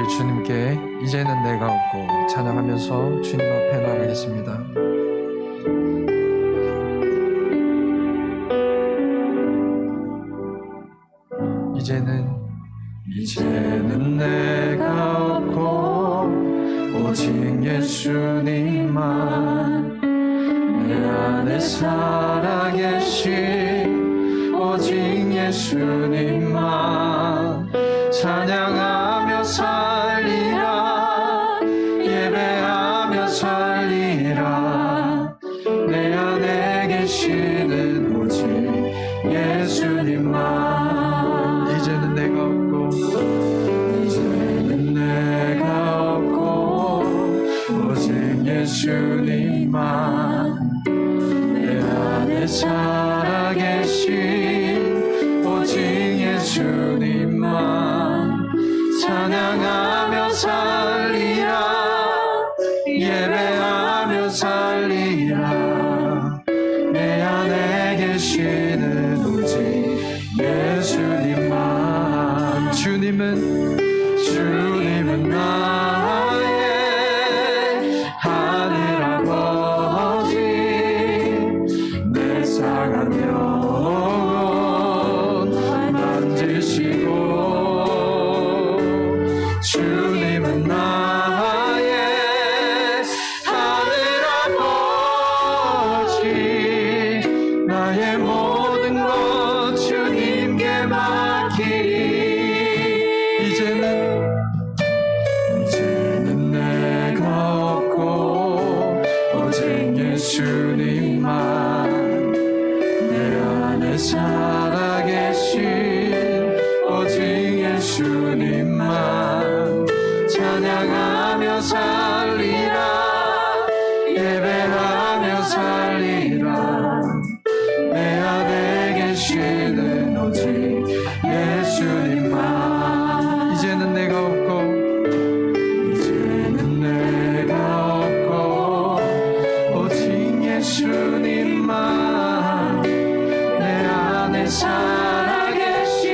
우리 주님께 이제는 내가 없고 찬양하면서 주님 앞에 나가겠습니다. 이제는 내가 없고 오직 예수님만 내 안에 살아계신 오직 예수님만 찬양하며 살리라 예배하며 살리라 내 안에 계시는 오직 예수님만 이제는 내가 없고 오직 예수님만 내 안에 살아계신 오직 예수님만 찬양하며 살리라 예배하며 살리라 내 안에 계시는 오직 예수님만 주님은 나의 하늘 아버지 내 상한 영혼 만지시고 주님은 나의 하늘 아버지 나의 모든 것 주님께 맡기리 이제는 내가 없고 오직 예수님만 내 안에 살아계신 오직 예수님만 찬양하며 살리라 예배하며 살리라 내 안에 계시는 오직 예수님만 이제는 내가 없고 오직 예수님만 내 안에 살아계신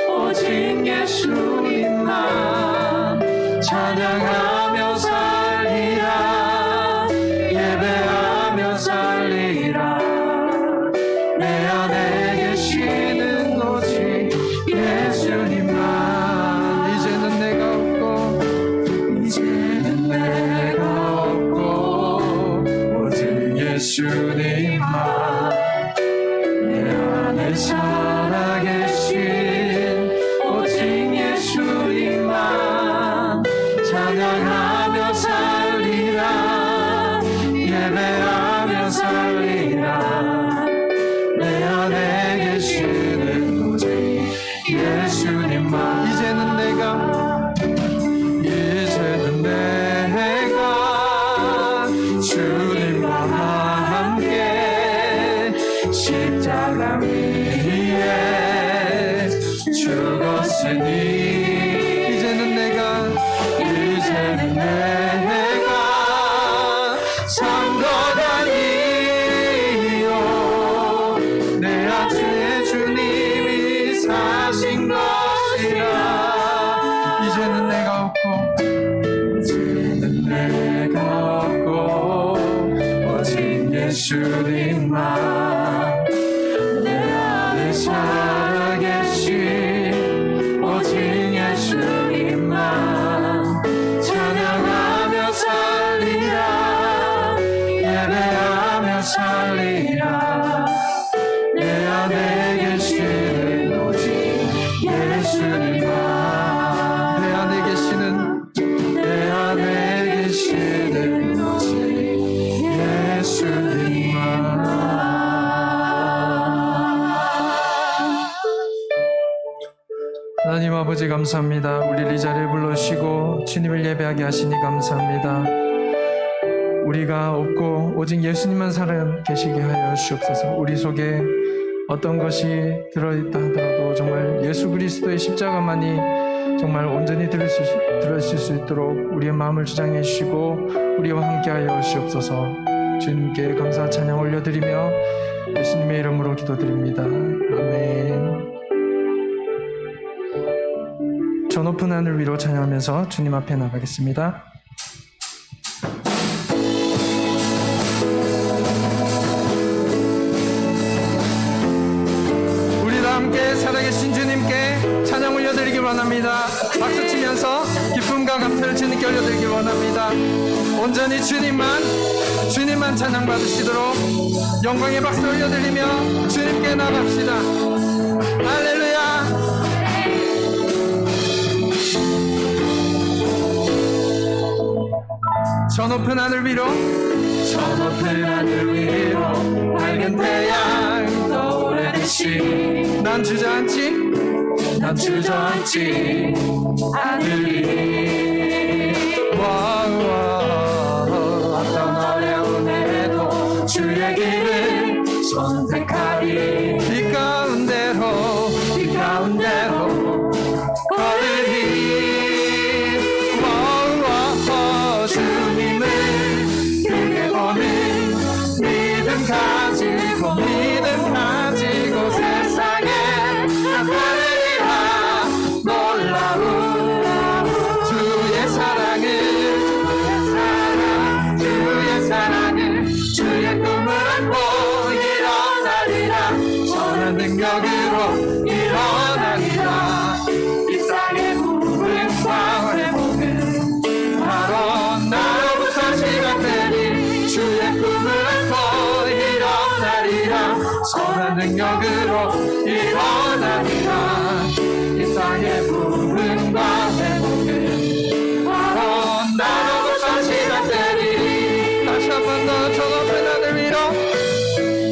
오직 예수님만 찬양하며 살리라 예배하며 살리라 내 안에 계시는 오직 예수님만 이제는 내가 없고 오직 예수님만 내 안에 살아계신 오직 예수님만 찬양하며 살리라 예배하며 살리라 내 안에 계시는 오직 예수님만 이제는 내가 주님과 함께 십자가 위에 죽었으니 이제는 내가 산 것 아니요 내 안에 주님이 사신 것이라 이제는 내가 없고 오직 예수님만 내 안에 살아계신 오직 예수님만 찬양하며 살리라 예배하며 살리라 내 안에 계시는 오직 예수님만 내 안에 계시는 오직 예수님만 하나님 아버지 감사합니다. 우리를 이 자리에 불러주시고 주님을 예배하게 하시니 감사합니다. 우리가 없고 오직 예수님만 살아계시게 하여 주옵소서. 우리 속에 어떤 것이 들어있다 하더라도 정말 예수 그리스도의 십자가만이 정말 온전히 들으실 수 있도록 우리의 마음을 주장해 주시고 우리와 함께하여 주옵소서. 주님께 감사 찬양 올려드리며 예수님의 이름으로 기도드립니다. 아멘. 저 높은 하늘 위로 찬양하면서 주님 앞에 나가겠습니다. 우리 다 함께 살아계신 주님께 찬양 올려드리기 원합니다. 박수 치면서 기쁨과 감사를 주님께 올려드리기 원합니다. 온전히 주님만 찬양 받으시도록 영광의 박수 올려드리며 주님께 나갑시다. 할렐루야. 저 높은 하늘 위로 밝은 태양 떠오르듯이 난 주저앉지 않으리. 어떤 어려움에도 주의 길을 선택하리. 이 가운데로 걸으리. 주님을 크게 보는 믿음 가지고 세상에 나타내리라. 놀라운 주의 사랑을 주의 꿈을 안고 일어나리라. 선한 능력으로 일어나리라. 이 땅의 부흥과 회복은 바로 나로부터 시작되니 주의 꿈을 안고 일어나리라. 선한 능력으로 일어나리라. 이 땅의 부흥과 회복은 바로 나로부터 시작되니. 다시 한 번 더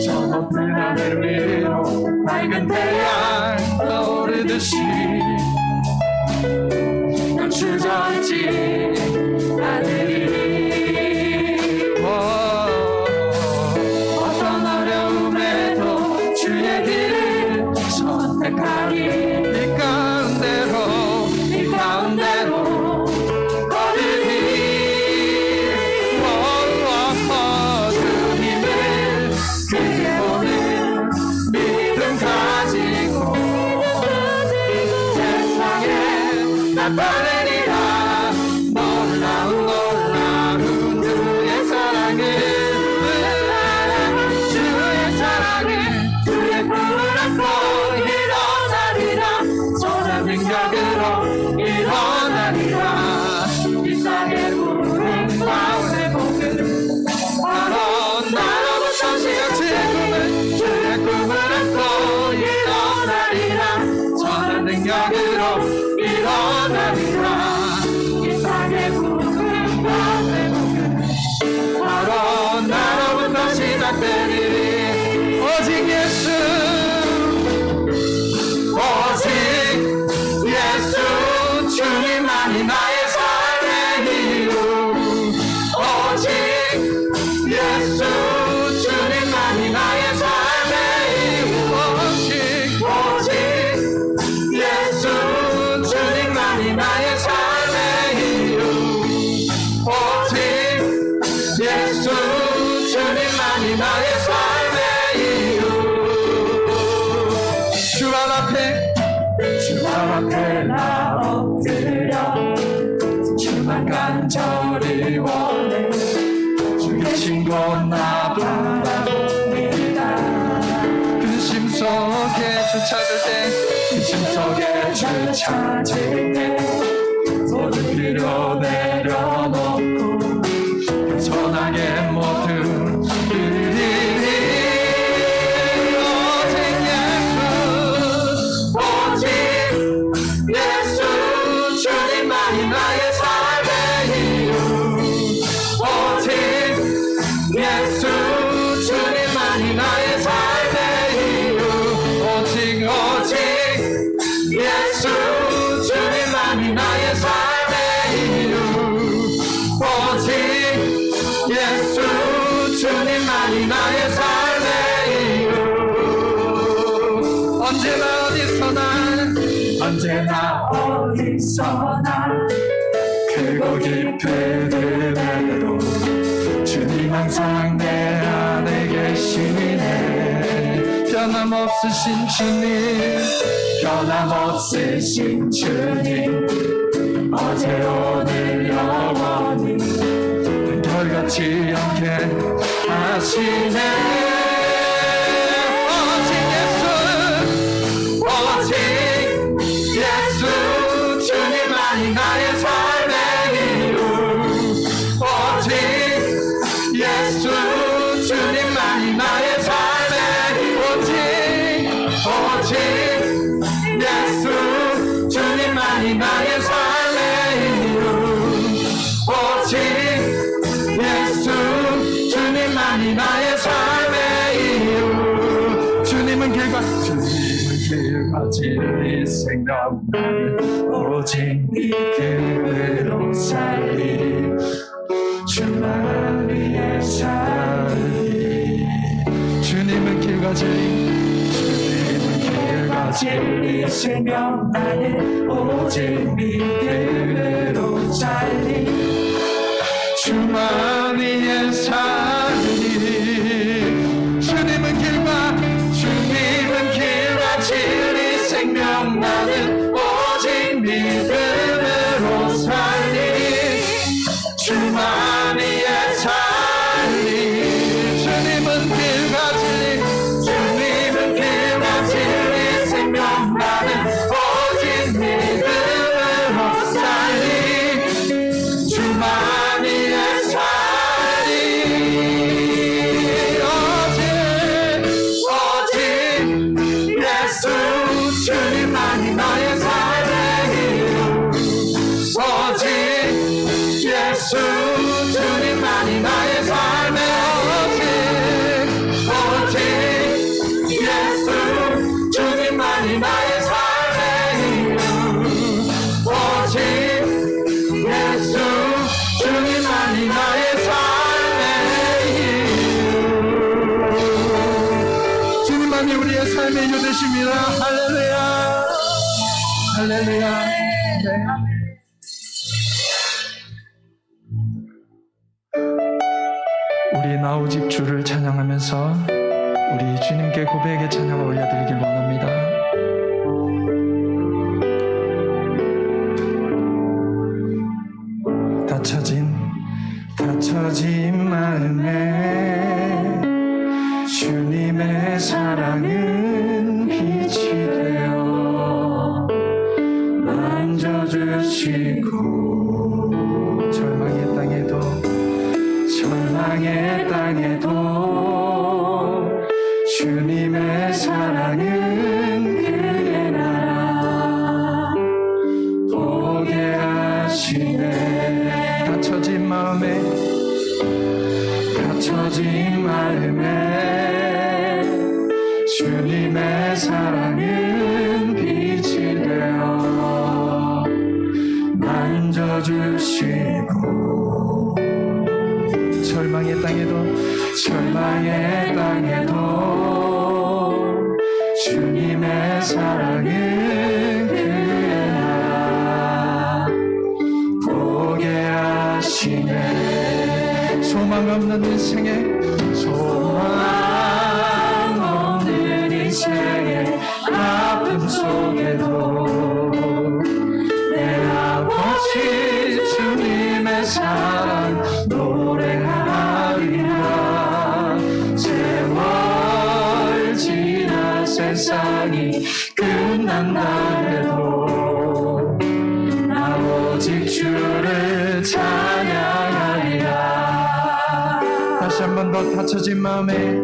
저 높은 하늘 위로 밝은 태양 떠오르듯이 넌 주저앉지 않으리. 어떤 어려움에도 주의 길을 선택하리. 이 가운데로 걸으리. 주님을 크게 보는 믿음 가지고 세상에 나타내리라. 놀라운 주의 사랑을 주의 꿈을 안고 일어나리라. 선한 능력으로 일어나리라. 이 땅의 부흥과 회복은 바로 나로부터 주의 꿈을 안고 일어나리라. 선한 능력으로 일어나리라. 이 땅의 부흥과 회복은 바로 나로부터 시작되리리. 오직 예수 주님만이 나의 삶의 이유. 오직 예수 주님만이 나의 삶의 이유. 오직 예수 주님만이 나의 삶의 이유. 오직 예수 주님만이 나의 삶의 이유. 주 앞에 나 엎드려 주만 간절히 원해. 주의 친구 나 바라봅니다. 근심 속에 주 찾을 때 모든 뒤로 내려놓고 선하게 모두 드리리. 오직 예수 주님만이 나의 삶의 이유. 오직 예수 주님만이 나의 삶의 이유. 오직 예수 주님만이 나의 삶의 이유. 오직 예수 주님만이 나의 삶의 이유. 언제나 어디서나 크고 깊은 은혜로 주님 항상 내 안에 계시네. 변함없는 변함없으신 주님, 변함없으신 주님, 어제 오늘 영원히 결같지 않게 하시네. 오직 예수 주님만이 나의 삶의 이유. 오직 예수 주님만이 나의 삶의 오직 예수 주님만이 나의 삶의 이유. 오직 예수 주님만이 나의 삶의 이유. 주님은 길과 진리 생명, 오직 네 길로 살리. 주만 위해 살리. 주님은 길과 진리, 주님은 길과 진리 생명, 나는 오직 네 길로 살리. 주만 위해 살리. 주님은 길과 진리 생명, 나는 오직 믿음으로 살리. 주만 위해 살리. 주님은 길과 진리, 주님은 길과 진리 생명, 나는 오직 믿음으로 살리. 주만 위해 살리. 오직 예수 주님만이 나의 삶의 이유. 오직 예수 주님만이 나의 삶의 오직 예수 주님만이 나의 삶의 이유. 오직 예수 주님만이 나의 삶의 이유. 주님만이 우리의 삶의 이유 되십니다. 할렐루야. 할렐루야. 네. 우리 나 오직 주를 찬양하면서 우리 주님께 고백의 찬양을 올려드리길 원합니다. 닫혀진 마음에 주님의 사랑은 빛이 되어 만져주시고, 절망의 땅에도 주님의 사랑은 그의 나라 보게 하시네. 닫혀진 마음에 주님의 사랑은 빛이 되어 만져주시고, 절망의 땅에도 주님의 사랑은 그의 나라 보게 하시네. 소망 없는 인생의 아픔 속에도 내 아버지 주님의 사랑 노래하리라. 세월 지나 세상이 끝난다 해도 나 오직 주를 찬양하리라. 다시 한 번 더 닫혀진 마음에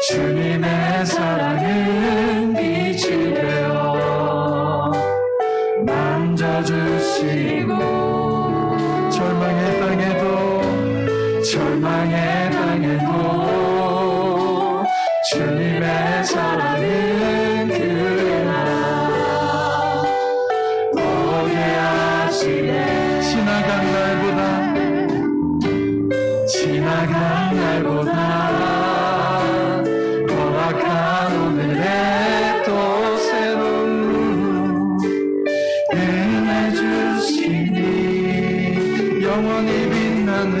주님의 사랑은 빛이 되어 만져주시고, 절망의 땅에도 주님의 사랑은 그의 나라 보게 하시네. 지나간 날보다 허락한 오늘의 또 새로운 은혜 주시니 영원히 빛나는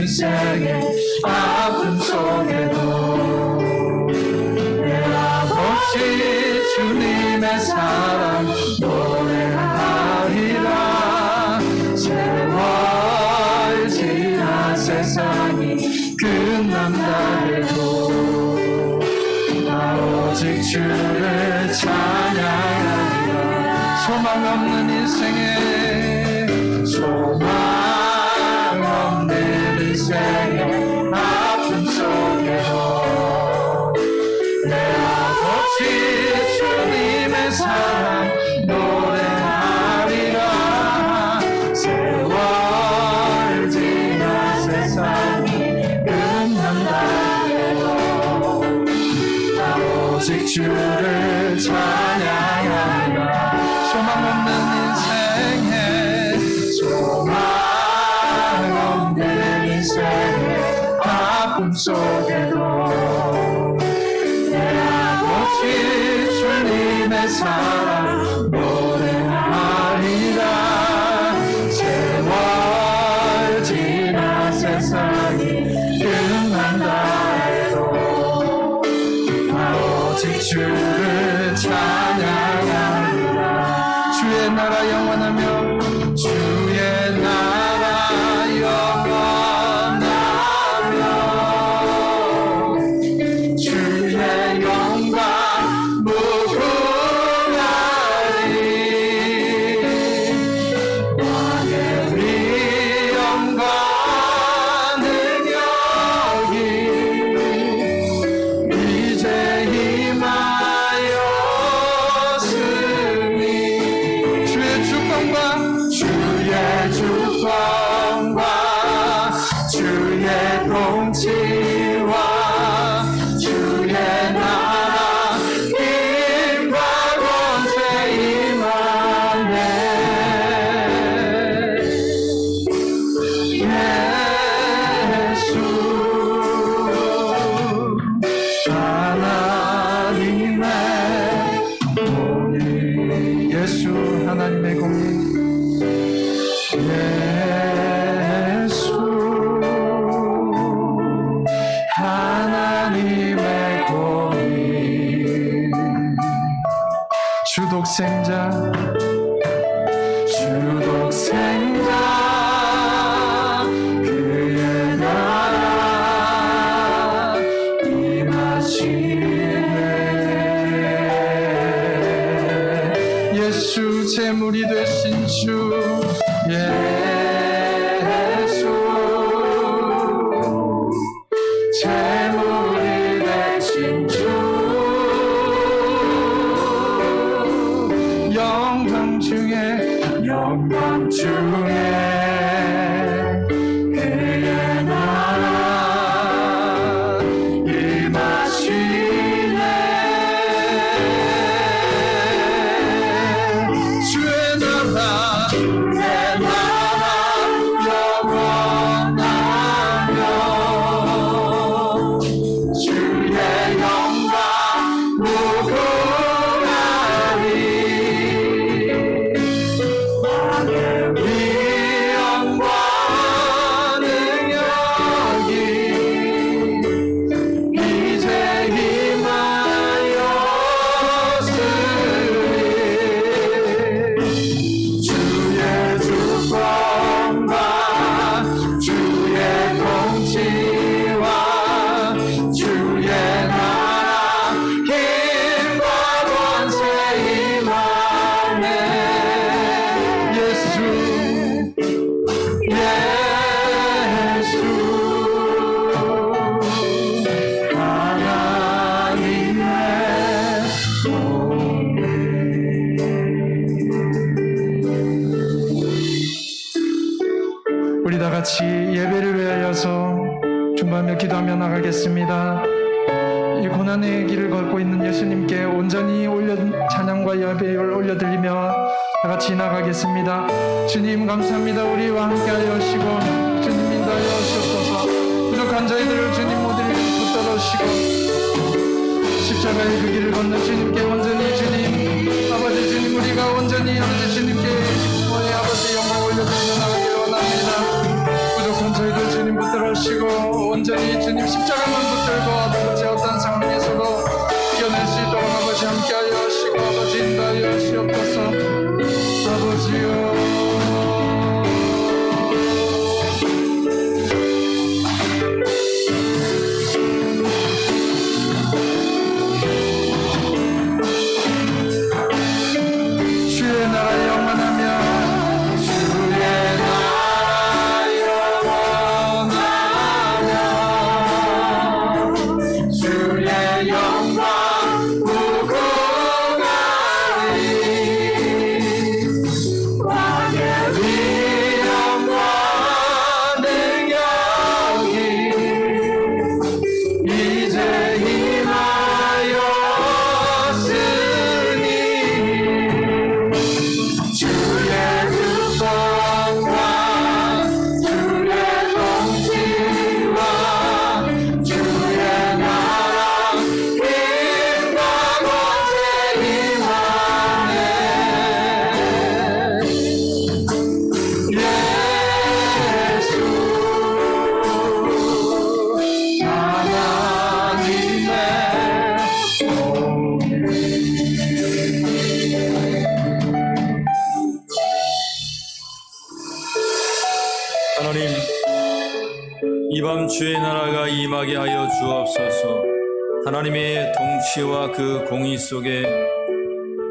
인생의 아픔 속에도 내 아버지 주님의 사랑 노래하리라. 세월 지나 세상이 끝난다 해도 나 오직 주를 찬양하리라. 소망 없는 인생에 소망 없는 인생의 아픔 속에도 내 아버지 주님의 사랑 노래하리라. 세월 지나 세상이 끝난다 해도 나 오직 주를 찬양하리라. 소망 없는 인생에 소망 없는 인생의 아픔 속에도 내 아버지 주님의 사랑 노래하리라. 세월 지나 세상이 끝난다 해도 나 오직 주를 찬양하리라. 주의 나라 영원하며 주의 나라 영원하며 주의 영광 무궁하리. 왕의 위엄과 능력이 이제 임하였으니 주의 주권과 주의 통치와 주의 나라 힘과 권세 임하네. 예수 하나님의 공의, 예수 하나님의 공의, 예수 하나님의 공의. 주독생자 그의 나라 임하시네. 예수 제물이 되신 주 예수 제물이 되신 주 영광 중에 그의 나라 임하시네. 주의 나라 영원하며 주의 영광 무궁하리. 왕의 위엄과 능력이 이제 임하였으니 주의 주권과 주의 통치와 주의 나라 힘과 권세 임하네. 예수 하나님의 공의. 우리 다 같이 예배를 위하여서 중보하며 기도하며 나가겠습니다. 이 고난의 길을 걷고 있는 예수님께 온전히 찬양과 예배를 올려드리며 다 같이 나가겠습니다. 주님 감사합니다. 우리와 함께하여 오시고 주님 인도하여 주옵소서. 부족한 저희들을 주님 모두를 붙들어 오시고 십자가의 그 길을 걷는 주님께 온전히 주님 아버지 주님 우리가 온전히 아버지 주님께 모의 아버지 영광 올려드리며 나가기를 원합니다. 부족한 저희들 주님 붙들어 하시고 온전히 주님 십자가만 붙들고 아버지 어떤 상황에서도 이겨낼 수 있도록 아버지 함께하여 하시고 아버지 인도하여 하시옵소서. 아버지여 주의 나라 영원하며 주의 주의 영광 무궁하리 왕의 위엄과 능력이 이제 임하였으니 주의 주권과 주의 통치와 주의 나라 힘과 권세 임하네. 예수 하나님의 하나님, 이 밤 주의 나라가 임하게 하여 주옵소서. 하나님의 통치와 그 공의 속에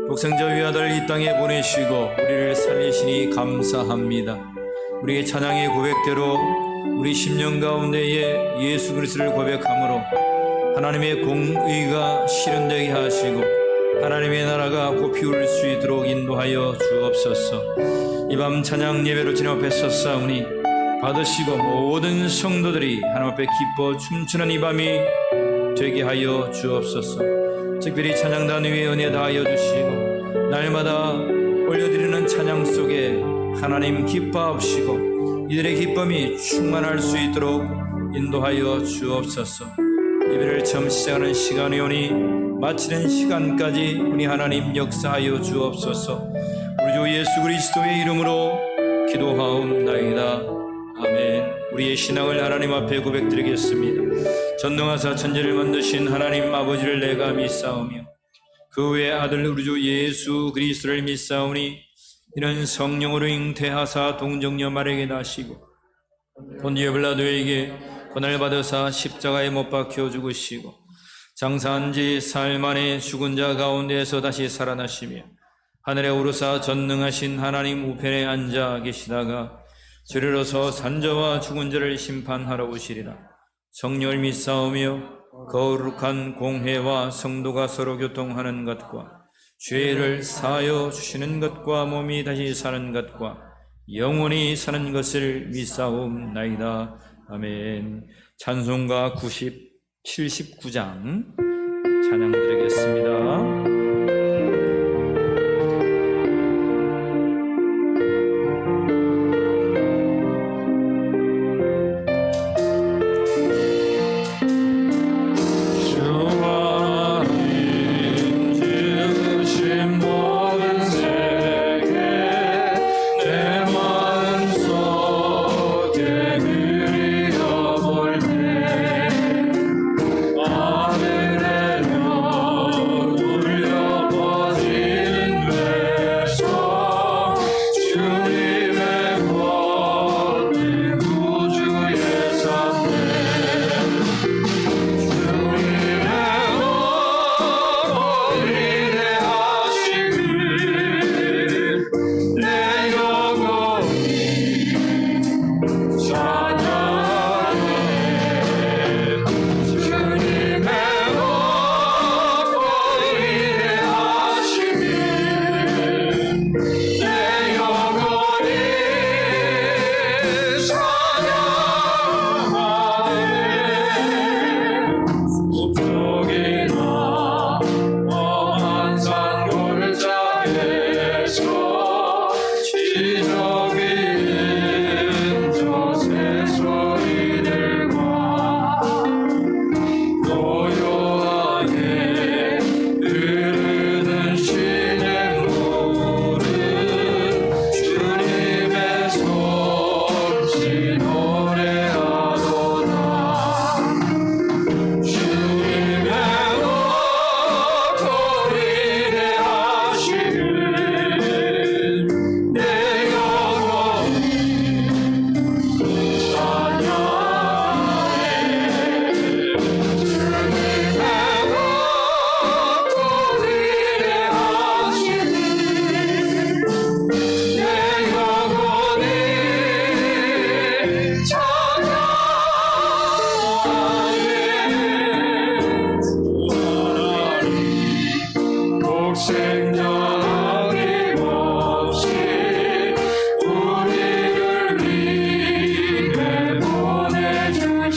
독생자 외아들 이 땅에 보내시고 우리를 살리시니 감사합니다. 우리의 찬양의 고백대로 우리 심령 가운데에 예수 그리스도를 고백함으로 하나님의 공의가 실현되게 하시고 하나님의 나라가 꽃피울 수 있도록 인도하여 주옵소서. 이 밤 찬양 예배로 주님 앞에 섰사오니 받으시고 모든 성도들이 하나님 앞에 기뻐 춤추는 이 밤이 되게 하여 주옵소서. 특별히 찬양단 위에 은혜 다하여 주시고 날마다 올려드리는 찬양 속에 하나님 기뻐하시고 이들의 기쁨이 충만할 수 있도록 인도하여 주옵소서. 예배를 처음 시작하는 시간이 오니 마치는 시간까지 우리 하나님 역사하여 주옵소서. 우리 주 예수 그리스도의 이름으로 기도하옵나이다. 아멘. 우리의 신앙을 하나님 앞에 고백드리겠습니다. 전능하사 천지를 만드신 하나님 아버지를 내가 믿사오며 그 외 아들 우리 주 예수 그리스도를 믿사오니 이는 성령으로 잉태하사 동정녀 마리아에게 나시고 본디오 빌라도에게 고난을 받으사 십자가에 못 박혀 죽으시고 장사한 지 사흘 만에 죽은 자 가운데에서 다시 살아나시며 하늘에 오르사 전능하신 하나님 우편에 앉아 계시다가 저리로서 산자와 죽은 자를 심판하러 오시리라. 성령을 믿사오며 거룩한 공회와 성도가 서로 교통하는 것과 죄를 사하여 주시는 것과 몸이 다시 사는 것과 영원히 사는 것을 믿사옵나이다. 아멘. 찬송가 79장 찬양 드리겠습니다. 하늘의 별 울려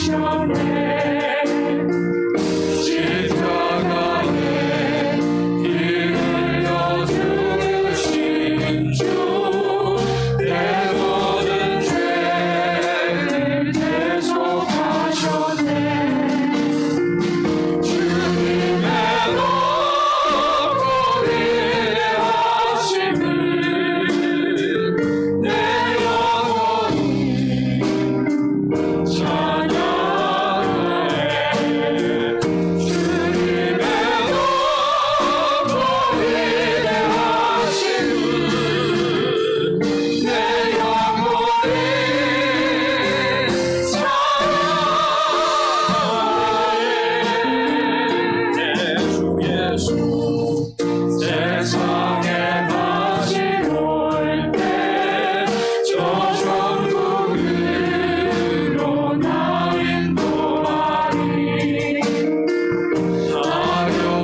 주셨네 십자가에 피 흘려 죽으신 주 내 모든 죄를 대속하셨네 주님의 너무 위대하심을 내 영혼이 찬양해 주님의 너무 위대하심을 내 영혼이 찬양해 주 예수 세상에 다시 올때 저 천국으로 나 인도하리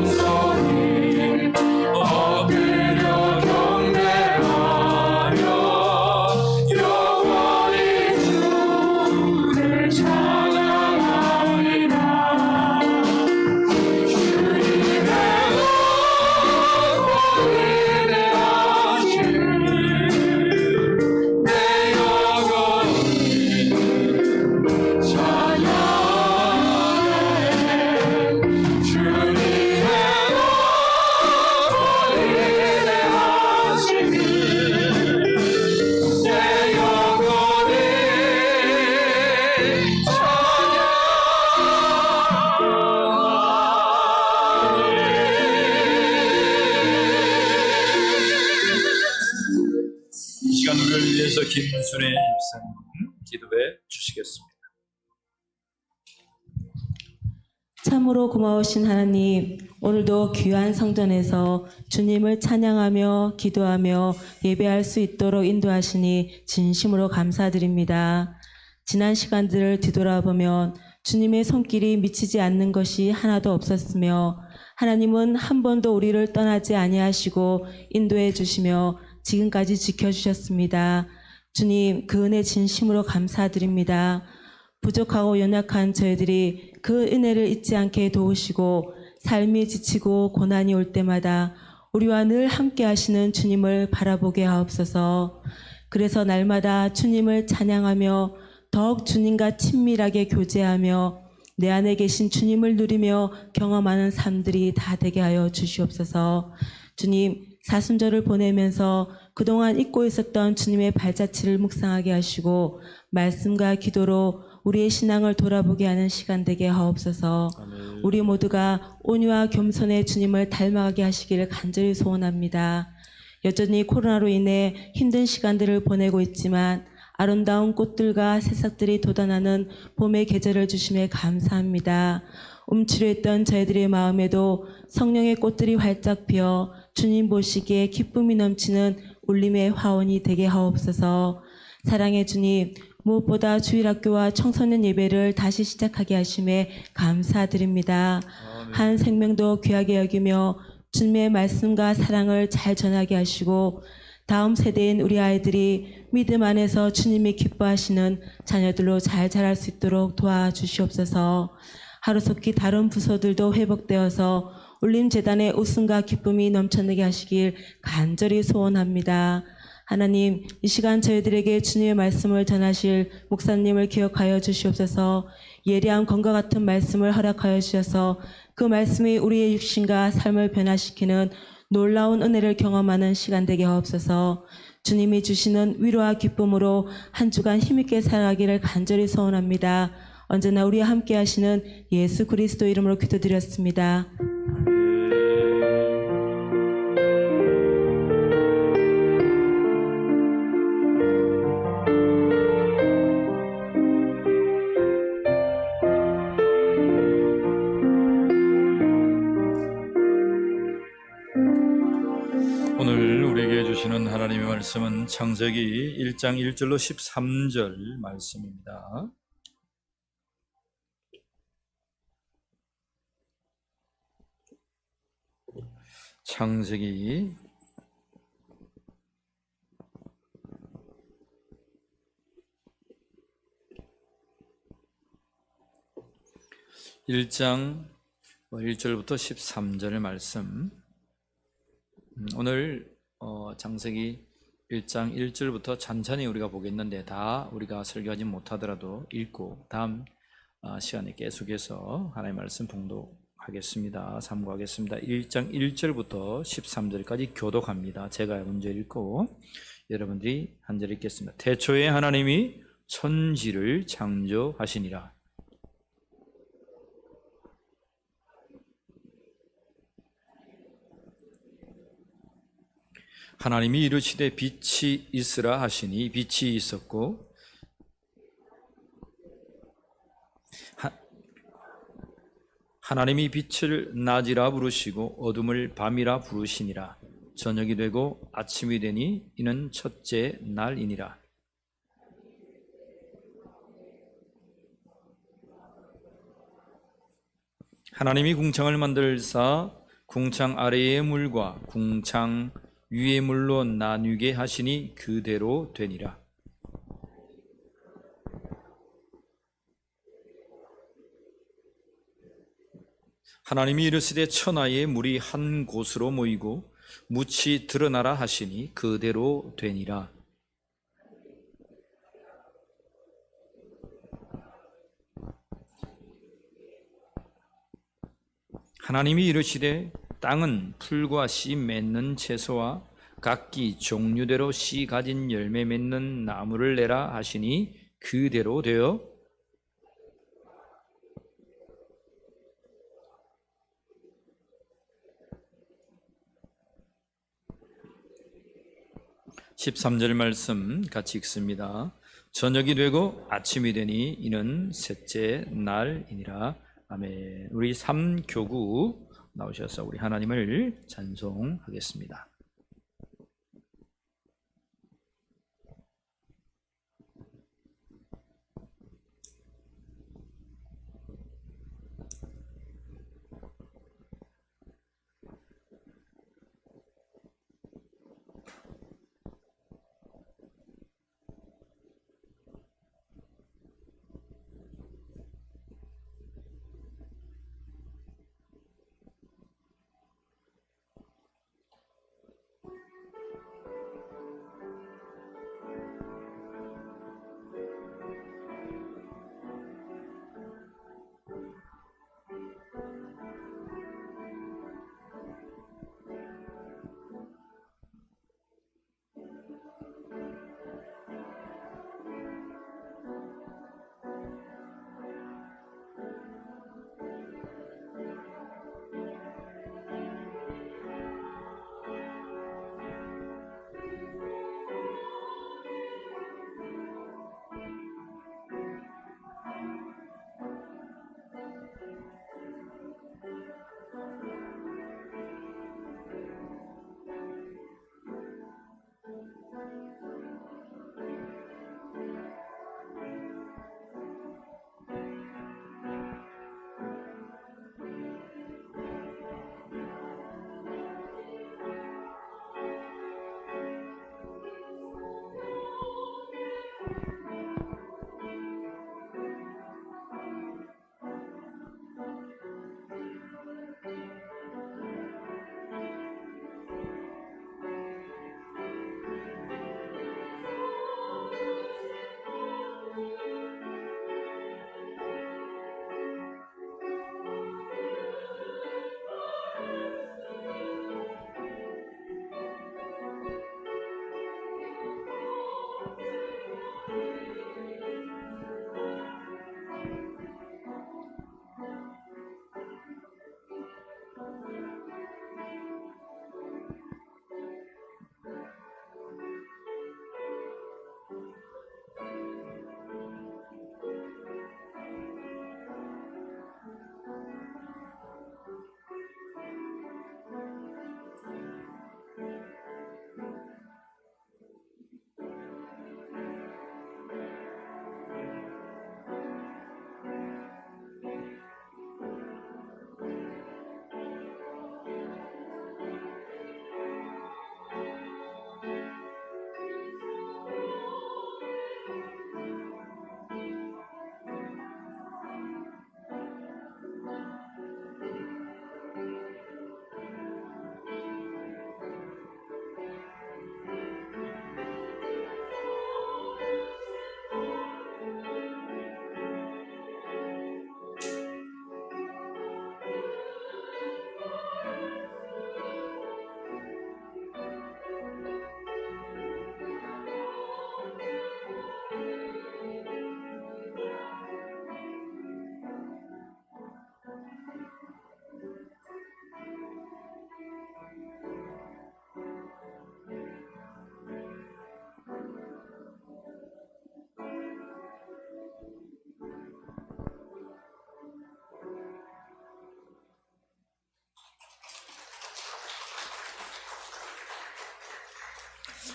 나경성이 엎드려 경배하며 영원히 주를 찬양하리라 주님의 너무 위대하심을 내 영혼이 찬양해 주님의 너무 위대하심을 내 영혼이 이 시간 우리를 위해서 김순애 입사님 기도해 주시겠습니다. 참으로 고마우신 하나님, 오늘도 귀한 성전에서 주님을 찬양하며 기도하며 예배할 수 있도록 인도하시니 진심으로 감사드립니다. 지난 시간들을 뒤돌아보면 주님의 손길이 미치지 않는 것이 하나도 없었으며 하나님은 한 번도 우리를 떠나지 아니하시고 인도해 주시며 지금까지 지켜주셨습니다. 주님, 그 은혜 진심으로 감사드립니다. 부족하고 연약한 저희들이 그 은혜를 잊지 않게 도우시고 삶이 지치고 고난이 올 때마다 우리와 늘 함께 하시는 주님을 바라보게 하옵소서. 그래서 날마다 주님을 찬양하며 더욱 주님과 친밀하게 교제하며 내 안에 계신 주님을 누리며 경험하는 삶들이 다 되게 하여 주시옵소서. 주님, 사순절을 보내면서 그동안 잊고 있었던 주님의 발자취를 묵상하게 하시고 말씀과 기도로 우리의 신앙을 돌아보게 하는 시간 되게 하옵소서. 우리 모두가 온유와 겸손의 주님을 닮아가게 하시기를 간절히 소원합니다. 여전히 코로나로 인해 힘든 시간들을 보내고 있지만 아름다운 꽃들과 새싹들이 돋아나는 봄의 계절을 주심에 감사합니다. 움츠려있던 저희들의 마음에도 성령의 꽃들이 활짝 피어 주님 보시기에 기쁨이 넘치는 울림의 화원이 되게 하옵소서. 사랑의 주님, 무엇보다 주일학교와 청소년 예배를 다시 시작하게 하심에 감사드립니다. 한 생명도 귀하게 여기며 주님의 말씀과 사랑을 잘 전하게 하시고 다음 세대인 우리 아이들이 믿음 안에서 주님이 기뻐하시는 자녀들로 잘 자랄 수 있도록 도와주시옵소서. 하루속히 다른 부서들도 회복되어서 울림재단의 웃음과 기쁨이 넘쳐나게 하시길 간절히 소원합니다. 하나님, 이 시간 저희들에게 주님의 말씀을 전하실 목사님을 기억하여 주시옵소서. 예리한 검과 같은 말씀을 허락하여 주셔서 그 말씀이 우리의 육신과 삶을 변화시키는 놀라운 은혜를 경험하는 시간 되게 하옵소서. 주님이 주시는 위로와 기쁨으로 한 주간 힘있게 살아가기를 간절히 소원합니다. 언제나 우리와 함께 하시는 예수 그리스도 이름으로 기도드렸습니다. 오늘 우리에게 주시는 하나님의 말씀은 창세기 1장 1절로 13절 말씀입니다. 창세기 1장 1절부터 13절 말씀. 오늘 창세기 1장 1절부터 천천히 우리가 보겠는데 다 우리가 설교하지 못하더라도 읽고 다음 시간에 계속해서 하나님의 말씀 봉독하겠습니다. 삼고하겠습니다. 1장 1절부터 13절까지 교독합니다. 제가 먼저 읽고 여러분들이 한 절 읽겠습니다. 태초에 하나님이 천지를 창조하시니라. 하나님이 이르시되 빛이 있으라 하시니 빛이 있었고 하나님이 빛을 낮이라 부르시고 어둠을 밤이라 부르시니라. 저녁이 되고 아침이 되니 이는 첫째 날이니라. 하나님이 궁창을 만들사 궁창 아래의 물과 궁창 위의 물로 나뉘게 하시니 그대로 되니라. 하나님이 이르시되 천하의 물이 한 곳으로 모이고 묻이 드러나라 하시니 그대로 되니라. 하나님이 이르시되 땅은 풀과 씨 맺는 채소와 각기 종류대로 씨 가진 열매 맺는 나무를 내라 하시니 그대로 되어 13절 말씀 같이 읽습니다. 저녁이 되고 아침이 되니 이는 셋째 날이니라. 아멘. 우리 3교구 나오셔서 우리 하나님을 찬송하겠습니다.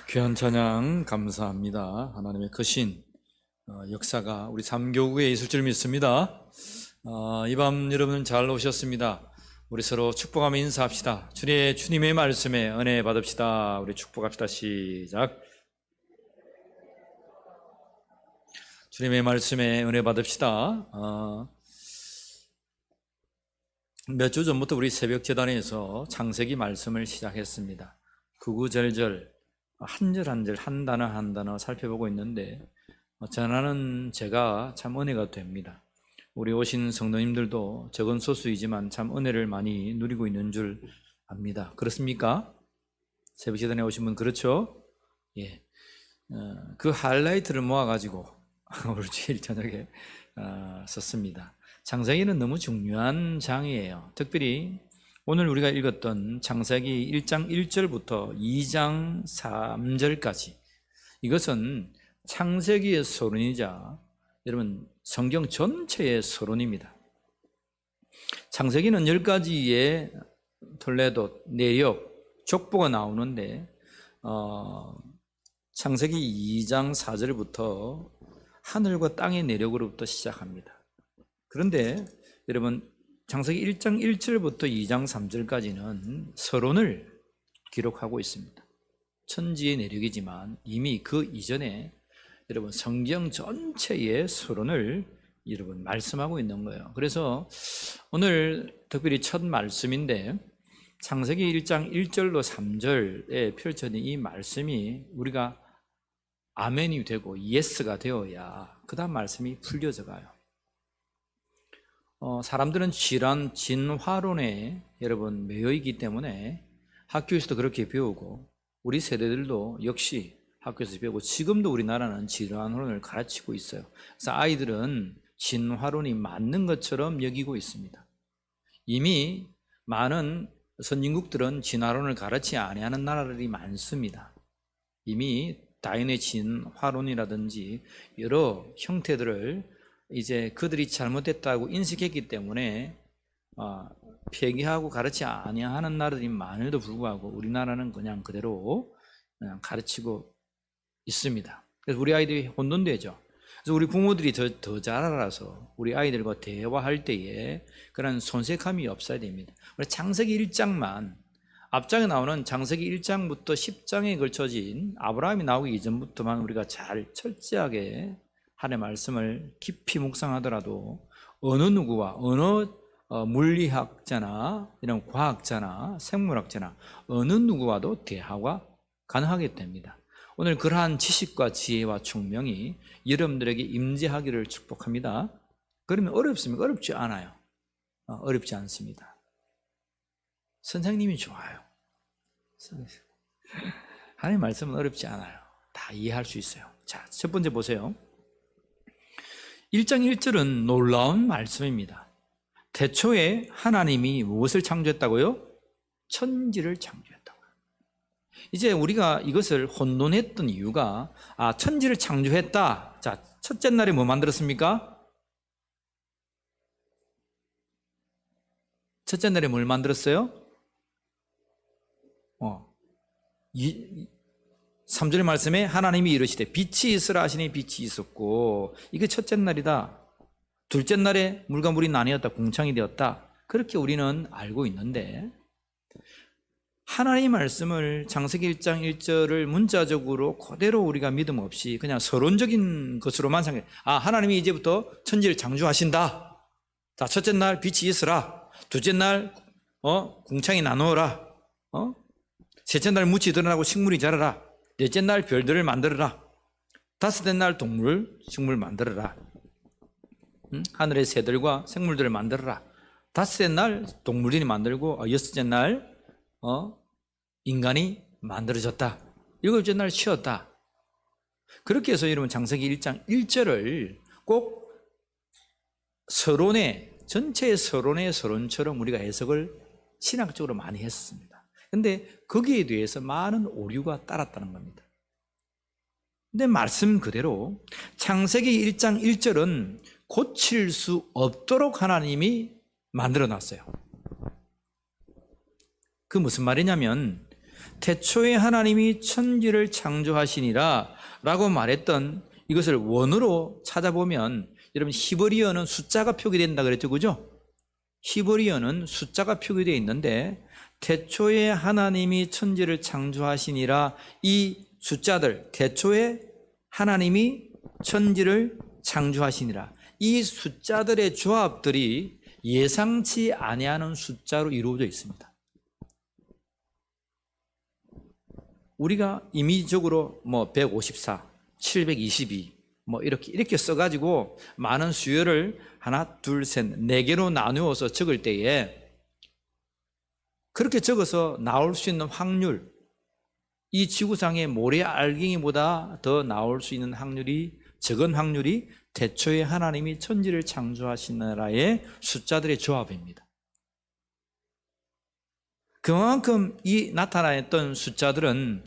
귀한 찬양 감사합니다. 하나님의 크신 역사가 우리 삼교구에 있을 줄 믿습니다. 이 밤 여러분 잘 오셨습니다. 우리 서로 축복하며 인사합시다. 주님의 말씀에 은혜 받읍시다. 우리 축복합시다. 시작. 주님의 말씀에 은혜 받읍시다. 몇 주 전부터 우리 새벽재단에서 창세기 말씀을 시작했습니다. 구구절절 한 절 한 절 한 단어 한 단어 살펴보고 있는데 전하는 제가 참 은혜가 됩니다. 우리 오신 성도님들도 적은 소수이지만 참 은혜를 많이 누리고 있는 줄 압니다. 그렇습니까? 새벽재단에 오신 분 그렇죠? 예. 그 하이라이트를 모아가지고 오늘 주일 저녁에 썼습니다. 창세기는 너무 중요한 장이에요. 특별히 오늘 우리가 읽었던 창세기 1장 1절부터 2장 3절까지 이것은 창세기의 서론이자 여러분 성경 전체의 서론입니다. 창세기는 10가지의 톨레도, 내력, 족보가 나오는데 창세기 2장 4절부터 하늘과 땅의 내력으로부터 시작합니다. 그런데 여러분 창세기 1장 1절부터 2장 3절까지는 서론을 기록하고 있습니다. 천지의 내력이지만 이미 그 이전에 여러분 성경 전체의 서론을 여러분 말씀하고 있는 거예요. 그래서 오늘 특별히 첫 말씀인데 창세기 1장 1절로 3절에 펼쳐진 이 말씀이 우리가 아멘이 되고 예스가 되어야 그 다음 말씀이 풀려져 가요. 사람들은 질환, 진화론에 여러분 매여 있기 때문에 학교에서도 그렇게 배우고 우리 세대들도 역시 학교에서 배우고 지금도 우리나라는 질환론을 가르치고 있어요. 그래서 아이들은 진화론이 맞는 것처럼 여기고 있습니다. 이미 많은 선진국들은 진화론을 가르치지 아니하는 나라들이 많습니다. 이미 다윈의 진화론이라든지 여러 형태들을 이제 그들이 잘못됐다고 인식했기 때문에 폐기하고 가르치지 아니하는 나라들이 많음에도 불구하고 우리나라는 그냥 그대로 그냥 가르치고 있습니다. 그래서 우리 아이들이 혼돈되죠. 그래서 우리 부모들이 더 잘 알아서 우리 아이들과 대화할 때에 그런 손색함이 없어야 됩니다. 우리 창세기 1장만 앞장에 나오는 창세기 1장부터 10장에 걸쳐진 아브라함이 나오기 이전부터만 우리가 잘 철저하게 하나님의 말씀을 깊이 묵상하더라도 어느 누구와 어느 물리학자나 이런 과학자나 생물학자나 어느 누구와도 대화가 가능하게 됩니다. 오늘 그러한 지식과 지혜와 총명이 여러분들에게 임재하기를 축복합니다. 그러면 어렵습니까? 어렵지 않아요. 어렵지 않습니다. 선생님이 좋아요. 하나님의 말씀은 어렵지 않아요. 다 이해할 수 있어요. 자, 첫 번째 보세요. 1장 1절은 놀라운 말씀입니다. 태초에 하나님이 무엇을 창조했다고요? 천지를 창조했다고요. 이제 우리가 이것을 혼돈했던 이유가 천지를 창조했다. 자, 첫째 날에 뭐 만들었습니까? 첫째 날에 뭘 만들었어요? 3절의 말씀에 하나님이 이르시되 빛이 있으라 하시니 빛이 있었고 이게 첫째 날이다. 둘째 날에 물과 물이 나뉘었다. 공창이 되었다. 그렇게 우리는 알고 있는데 하나님의 말씀을 창세기 1장 1절을 문자적으로 그대로 우리가 믿음 없이 그냥 서론적인 것으로만 생각해. 하나님이 이제부터 천지를 창조하신다. 자, 첫째 날 빛이 있으라. 둘째 날 공창이 나누어라. 셋째 날 묻이 드러나고 식물이 자라라. 넷째 날 별들을 만들어라. 다섯째 날 동물, 식물 만들어라. 하늘의 새들과 생물들을 만들어라. 다섯째 날 동물이 만들고 여섯째 날 인간이 만들어졌다. 일곱째 날 쉬었다. 그렇게 해서 여러분 창세기 1장 1절을 꼭 서론의 전체의 서론의 서론처럼 우리가 해석을 신학적으로 많이 했습니다. 근데 거기에 대해서 많은 오류가 따랐다는 겁니다. 근데 말씀 그대로 창세기 1장 1절은 고칠 수 없도록 하나님이 만들어 놨어요. 그 무슨 말이냐면 태초에 하나님이 천지를 창조하시니라 라고 말했던 이것을 원어로 찾아보면 여러분 히브리어는 숫자가 표기된다 그랬죠, 그죠? 히브리어는 숫자가 표기되어 있는데 태초에 하나님이 천지를 창조하시니라, 이 숫자들, 태초에 하나님이 천지를 창조하시니라, 이 숫자들의 조합들이 예상치 아니하는 숫자로 이루어져 있습니다. 우리가 임의적으로 154, 722 이렇게 써가지고 많은 수열을 하나, 둘, 셋, 네 개로 나누어서 적을 때에 그렇게 적어서 나올 수 있는 확률, 이 지구상의 모래 알갱이보다 더 나올 수 있는 확률이 적은 확률이 태초에 하나님이 천지를 창조하신 나라의 숫자들의 조합입니다. 그만큼 이 나타났던 숫자들은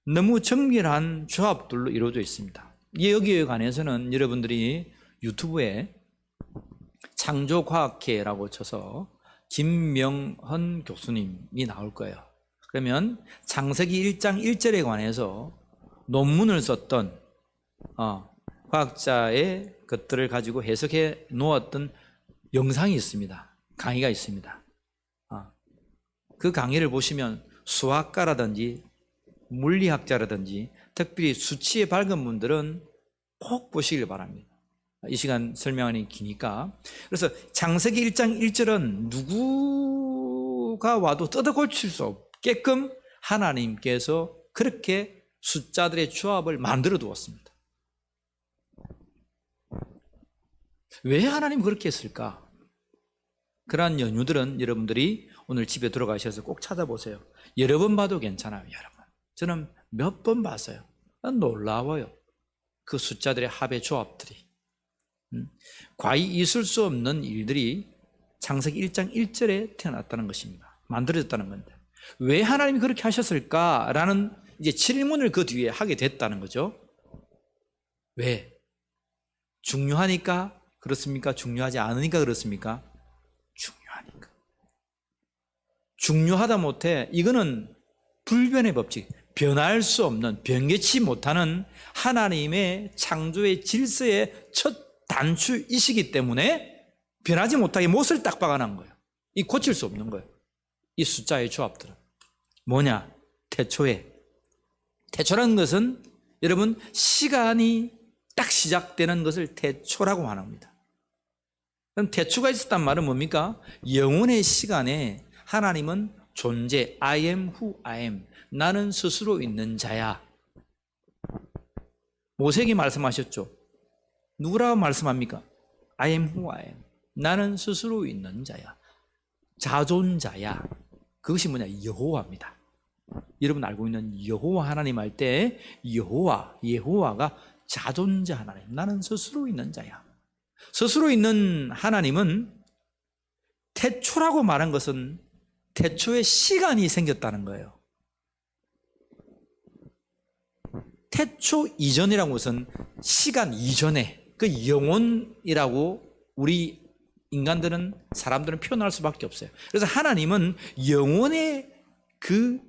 너무 정밀한 조합들로 이루어져 있습니다. 여기에 관해서는 여러분들이 유튜브에 창조과학회라고 쳐서 김명헌 교수님이 나올 거예요. 그러면 창세기 1장 1절에 관해서 논문을 썼던 과학자의 것들을 가지고 해석해 놓았던 영상이 있습니다. 강의가 있습니다. 그 강의를 보시면 수학가라든지 물리학자라든지 특별히 수치에 밝은 분들은 꼭 보시길 바랍니다. 이 시간 설명하니 기니까. 그래서 창세기 1장 1절은 누구가 와도 뜯어고칠 수 없게끔 하나님께서 그렇게 숫자들의 조합을 만들어 두었습니다. 왜 하나님 그렇게 했을까? 그러한 연유들은 여러분들이 오늘 집에 들어가셔서 꼭 찾아보세요. 여러 번 봐도 괜찮아요, 여러분. 저는 몇 번 봤어요. 놀라워요. 그 숫자들의 합의 조합들이. 과히 있을 수 없는 일들이 창세기 1장 1절에 태어났다는 것입니다. 만들어졌다는 건데 왜 하나님이 그렇게 하셨을까라는 이제 질문을 그 뒤에 하게 됐다는 거죠. 왜? 중요하니까 그렇습니까? 중요하지 않으니까 그렇습니까? 중요하니까. 중요하다 못해 이거는 불변의 법칙, 변할 수 없는, 변개치 못하는 하나님의 창조의 질서의 첫 단추이시기 때문에 변하지 못하게 못을 딱 박아놓은 거예요. 이 고칠 수 없는 거예요. 이 숫자의 조합들은 뭐냐? 태초라는 것은 여러분 시간이 딱 시작되는 것을 태초라고 말합니다. 그럼 태초가 있었단 말은 뭡니까? 영원의 시간에 하나님은 존재, I am who I am, 나는 스스로 있는 자야. 모세에게 말씀하셨죠. 누구라고 말씀합니까? I am who I am, 나는 스스로 있는 자야, 자존자야. 그것이 뭐냐? 여호와입니다. 여러분 알고 있는 여호와 하나님 할 때 여호와가 자존자 하나님, 나는 스스로 있는 자야. 스스로 있는 하나님은 태초라고 말한 것은 태초에 시간이 생겼다는 거예요. 태초 이전이라는 것은 시간 이전에 그 영혼이라고 우리 인간들은, 사람들은 표현할 수밖에 없어요. 그래서 하나님은 영혼의 그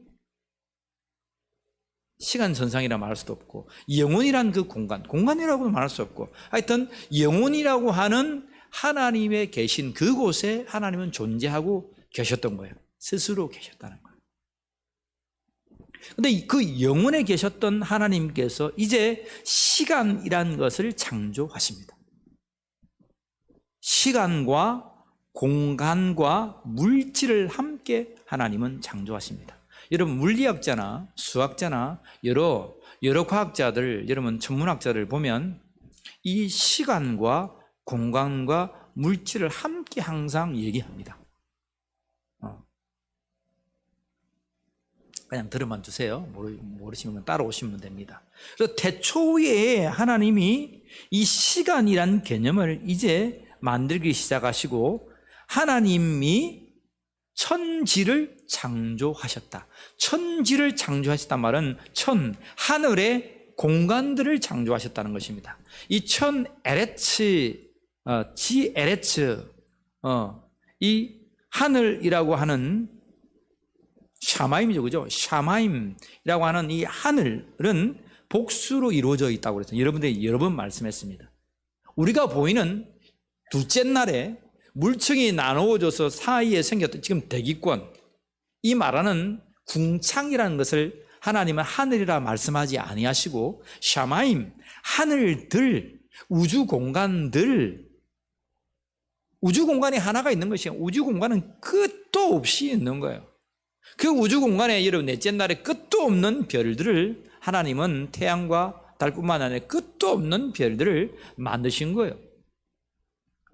시간 전상이라 말할 수도 없고, 영혼이란 그 공간이라고도 말할 수 없고, 하여튼 영혼이라고 하는 하나님의 계신 그곳에 하나님은 존재하고 계셨던 거예요. 스스로 계셨다는 거예요. 근데 그 영혼에 계셨던 하나님께서 이제 시간이란 것을 창조하십니다. 시간과 공간과 물질을 함께 하나님은 창조하십니다. 여러분 물리학자나 수학자나 여러 과학자들, 여러분 천문학자들 보면 이 시간과 공간과 물질을 함께 항상 얘기합니다. 그냥 들어만 주세요. 모르시면 따라오시면 됩니다. 그래서 태초에 하나님이 이 시간이란 개념을 이제 만들기 시작하시고 하나님이 천지를 창조하셨다. 천지를 창조하셨단 말은 하늘의 공간들을 창조하셨다는 것입니다. 이 이 하늘이라고 하는 샤마임이죠, 그죠? 샤마임이라고 하는 이 하늘은 복수로 이루어져 있다고 그랬어요. 여러분들이 여러 번 말씀했습니다. 우리가 보이는 둘째 날에 물층이 나누어져서 사이에 생겼던 지금 대기권, 이 말하는 궁창이라는 것을 하나님은 하늘이라 말씀하지 아니하시고 샤마임, 하늘들, 우주 공간들, 우주 공간이 하나가 있는 것이에요. 우주 공간은 끝도 없이 있는 거예요. 그 우주 공간에 여러분 넷째 날에 끝도 없는 별들을 하나님은 태양과 달뿐만 아니라 끝도 없는 별들을 만드신 거예요.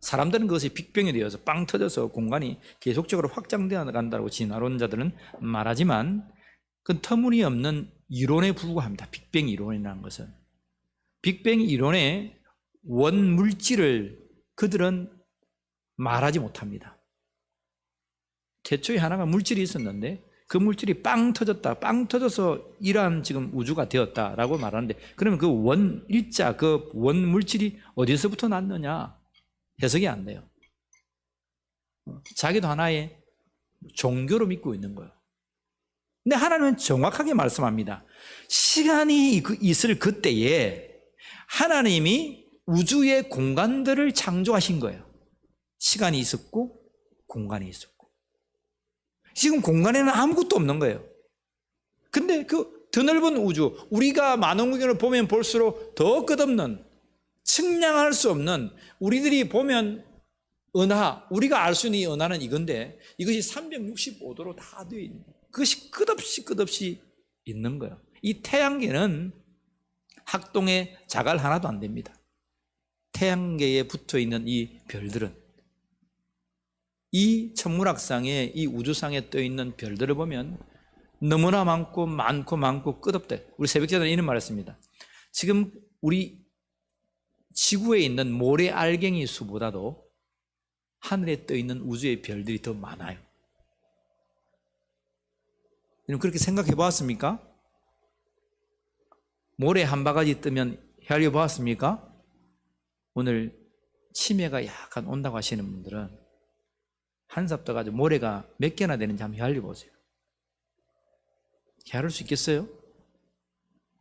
사람들은 그것이 빅뱅이 되어서 빵 터져서 공간이 계속적으로 확장되어 간다고 진화론자들은 말하지만 그 터무니없는 이론에 불과합니다. 빅뱅 이론이라는 것은. 빅뱅 이론의 원물질을 그들은 말하지 못합니다. 태초에 하나가 물질이 있었는데 그 물질이 빵 터졌다. 빵 터져서 이러한 지금 우주가 되었다라고 말하는데 그러면 그 원일자, 그 원물질이 어디서부터 났느냐? 해석이 안 돼요. 자기도 하나의 종교로 믿고 있는 거예요. 근데 하나님은 정확하게 말씀합니다. 시간이 있을 그때에 하나님이 우주의 공간들을 창조하신 거예요. 시간이 있었고 공간이 있었고. 지금 공간에는 아무것도 없는 거예요. 근데 그 더 넓은 우주, 우리가 만원국경을 보면 볼수록 더 끝없는, 측량할 수 없는, 우리들이 보면 은하, 우리가 알 수 있는 이 은하는 이건데 이것이 365도로 다 되어 있는 거예요. 그것이 끝없이 있는 거예요. 이 태양계는 학동에 자갈 하나도 안 됩니다. 태양계에 붙어 있는 이 별들은, 이 천문학상에, 이 우주상에 떠 있는 별들을 보면 너무나 많고 끝없다. 우리 새벽제자는 이런 말 했습니다. 지금 우리 지구에 있는 모래 알갱이 수보다도 하늘에 떠 있는 우주의 별들이 더 많아요. 여러분 그렇게 생각해 보았습니까? 모래 한 바가지 뜨면 헤아려 보았습니까? 오늘 치매가 약간 온다고 하시는 분들은 한삽 떠가지고 모래가 몇 개나 되는지 한번 헤아려 보세요. 헤아릴 수 있겠어요?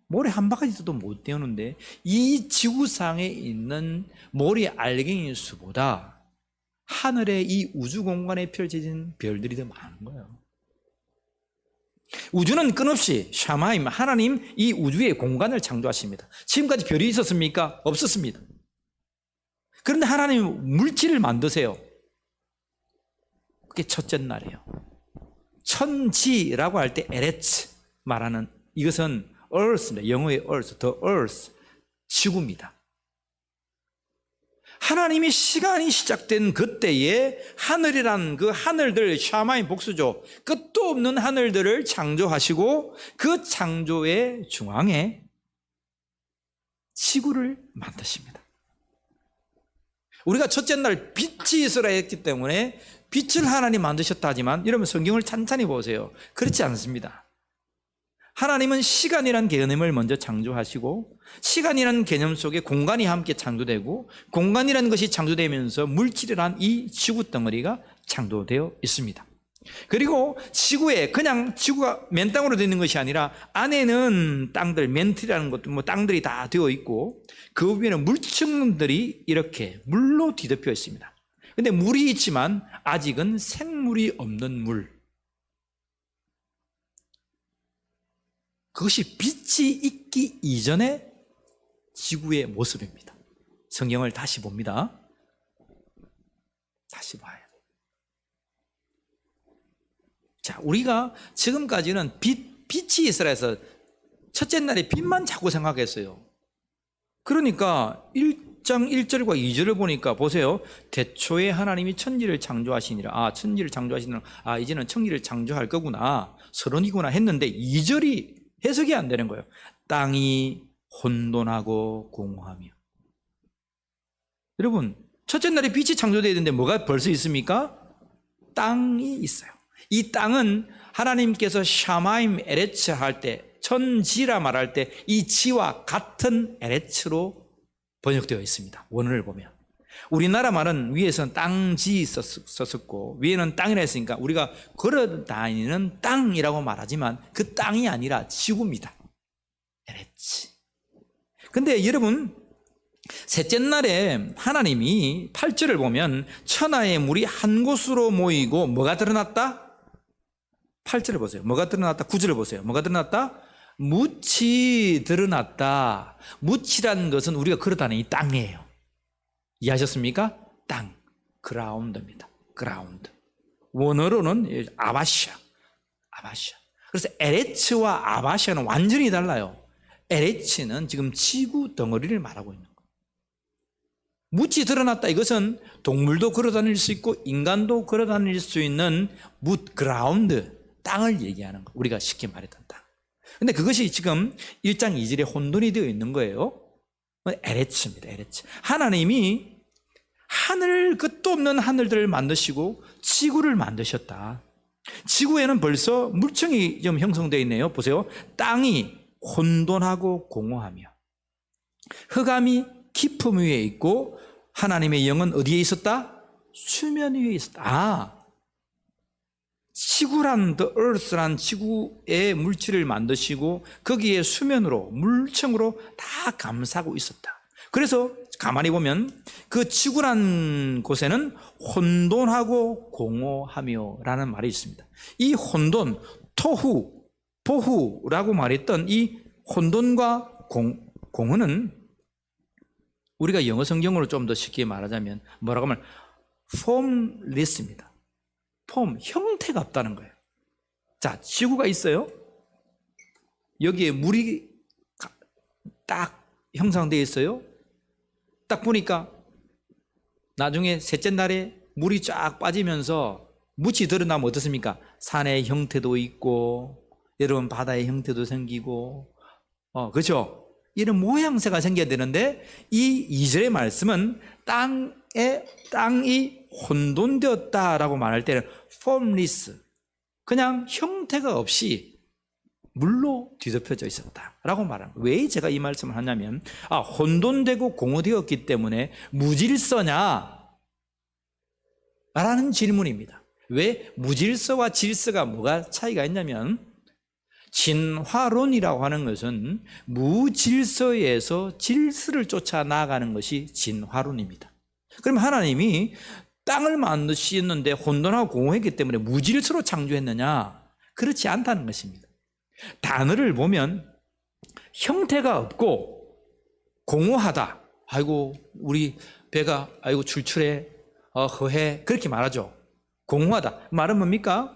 모래 한 바가지 떠도 못 떼우는데 이 지구상에 있는 모래 알갱이 수보다 하늘의 이 우주 공간에 펼쳐진 별들이 더 많은 거예요. 우주는 끊없이 샤마임, 하나님 이 우주의 공간을 창조하십니다. 지금까지 별이 있었습니까? 없었습니다. 그런데 하나님 물질을 만드세요. 그게 첫째 날이에요. 천지라고 할 때 에레츠 말하는, 이것은 earth입니다. 영어의 earth, the earth, 지구입니다. 하나님이 시간이 시작된 그때에 하늘이란 그 하늘들, 샤마임 복수죠. 끝도 없는 하늘들을 창조하시고 그 창조의 중앙에 지구를 만드십니다. 우리가 첫째 날 빛이 있으라 했기 때문에 빛을 하나님 만드셨다 하지만 여러분 성경을 찬찬히 보세요. 그렇지 않습니다. 하나님은 시간이라는 개념을 먼저 창조하시고 시간이라는 개념 속에 공간이 함께 창조되고 공간이라는 것이 창조되면서 물질이란 이 지구 덩어리가 창조되어 있습니다. 그리고 지구에 그냥 지구가 맨땅으로 되어 있는 것이 아니라 안에는 땅들, 멘틀이라는 것도 뭐 땅들이 다 되어 있고 그 위에는 물층들이 이렇게 물로 뒤덮여 있습니다. 근데 물이 있지만 아직은 생물이 없는 물. 그것이 빛이 있기 이전의 지구의 모습입니다. 성경을 다시 봅니다. 다시 봐야 돼요. 자, 우리가 지금까지는 빛이 있으라 해서 첫째 날에 빛만 자꾸 생각했어요. 그러니까 1장 1절과 2절을 보니까 보세요. 대초에 하나님이 천지를 창조하시니라. 천지를 창조하시니라. 이제는 천지를 창조할 거구나. 서론이구나 했는데 2절이 해석이 안 되는 거예요. 땅이 혼돈하고 공허하며. 여러분, 첫째 날에 빛이 창조되어야 되는데 뭐가 벌써 있습니까? 땅이 있어요. 이 땅은 하나님께서 샤마임 에레츠 할 때, 천지라 말할 때 이 지와 같은 에레츠로 번역되어 있습니다. 원어를 보면. 우리나라 말은 위에서는 땅지 썼었고 위에는 땅이라 했으니까 우리가 걸어다니는 땅이라고 말하지만 그 땅이 아니라 지구입니다. 에레츠. 근데 여러분, 셋째 날에 하나님이 8절을 보면 천하의 물이 한 곳으로 모이고 뭐가 드러났다? 8절을 보세요. 뭐가 드러났다? 9절을 보세요. 뭐가 드러났다? 묻이 드러났다. 묻이라는 것은 우리가 걸어다니는 이 땅이에요. 이해하셨습니까? 땅, 그라운드입니다. 그라운드. 원어로는 아바시아. 그래서 에레츠와 아바시아는 완전히 달라요. 에레츠는 지금 지구 덩어리를 말하고 있는 거예요. 묻이 드러났다. 이것은 동물도 걸어다닐 수 있고 인간도 걸어다닐 수 있는 묻, 그라운드, 땅을 얘기하는 거. 우리가 쉽게 말했던 땅. 근데 그것이 지금 1장 2절에 혼돈이 되어 있는 거예요. 에레츠입니다. 에레츠. 하나님이 하늘, 끝도 없는 하늘들을 만드시고 지구를 만드셨다. 지구에는 벌써 물청이 좀 형성되어 있네요. 보세요. 땅이 혼돈하고 공허하며 흑암이 깊음 위에 있고 하나님의 영은 어디에 있었다? 수면 위에 있었다. 지구란, the earth란 지구의 물질을 만드시고 거기에 수면으로, 물청으로 다 감싸고 있었다. 그래서 가만히 보면 그 지구란 곳에는 혼돈하고 공허하며 라는 말이 있습니다. 이 혼돈, 토후, 보후라고 말했던 이 혼돈과 공허는 우리가 영어 성경으로 좀 더 쉽게 말하자면 뭐라고 하면 formless입니다. 폼, 형태가 없다는 거예요. 자, 지구가 있어요. 여기에 물이 딱 형성되어 있어요. 딱 보니까 나중에 셋째 날에 물이 쫙 빠지면서 묻이 드러나면 어떻습니까? 산의 형태도 있고 여러분 바다의 형태도 생기고 그렇죠? 이런 모양새가 생겨야 되는데 이 2절의 말씀은 땅이 혼돈되었다라고 말할 때는 formless, 그냥 형태가 없이 물로 뒤덮여져 있었다라고 말합니다. 왜 제가 이 말씀을 하냐면 혼돈되고 공허되었기 때문에 무질서냐? 라는 질문입니다. 왜 무질서와 질서가 뭐가 차이가 있냐면 진화론이라고 하는 것은 무질서에서 질서를 쫓아 나아가는 것이 진화론입니다. 그럼 하나님이 땅을 만드셨는데 혼돈하고 공허했기 때문에 무질서로 창조했느냐? 그렇지 않다는 것입니다. 단어를 보면 형태가 없고 공허하다. 아이고 우리 배가 아이고 출출해, 허해, 그렇게 말하죠. 공허하다. 말은 뭡니까?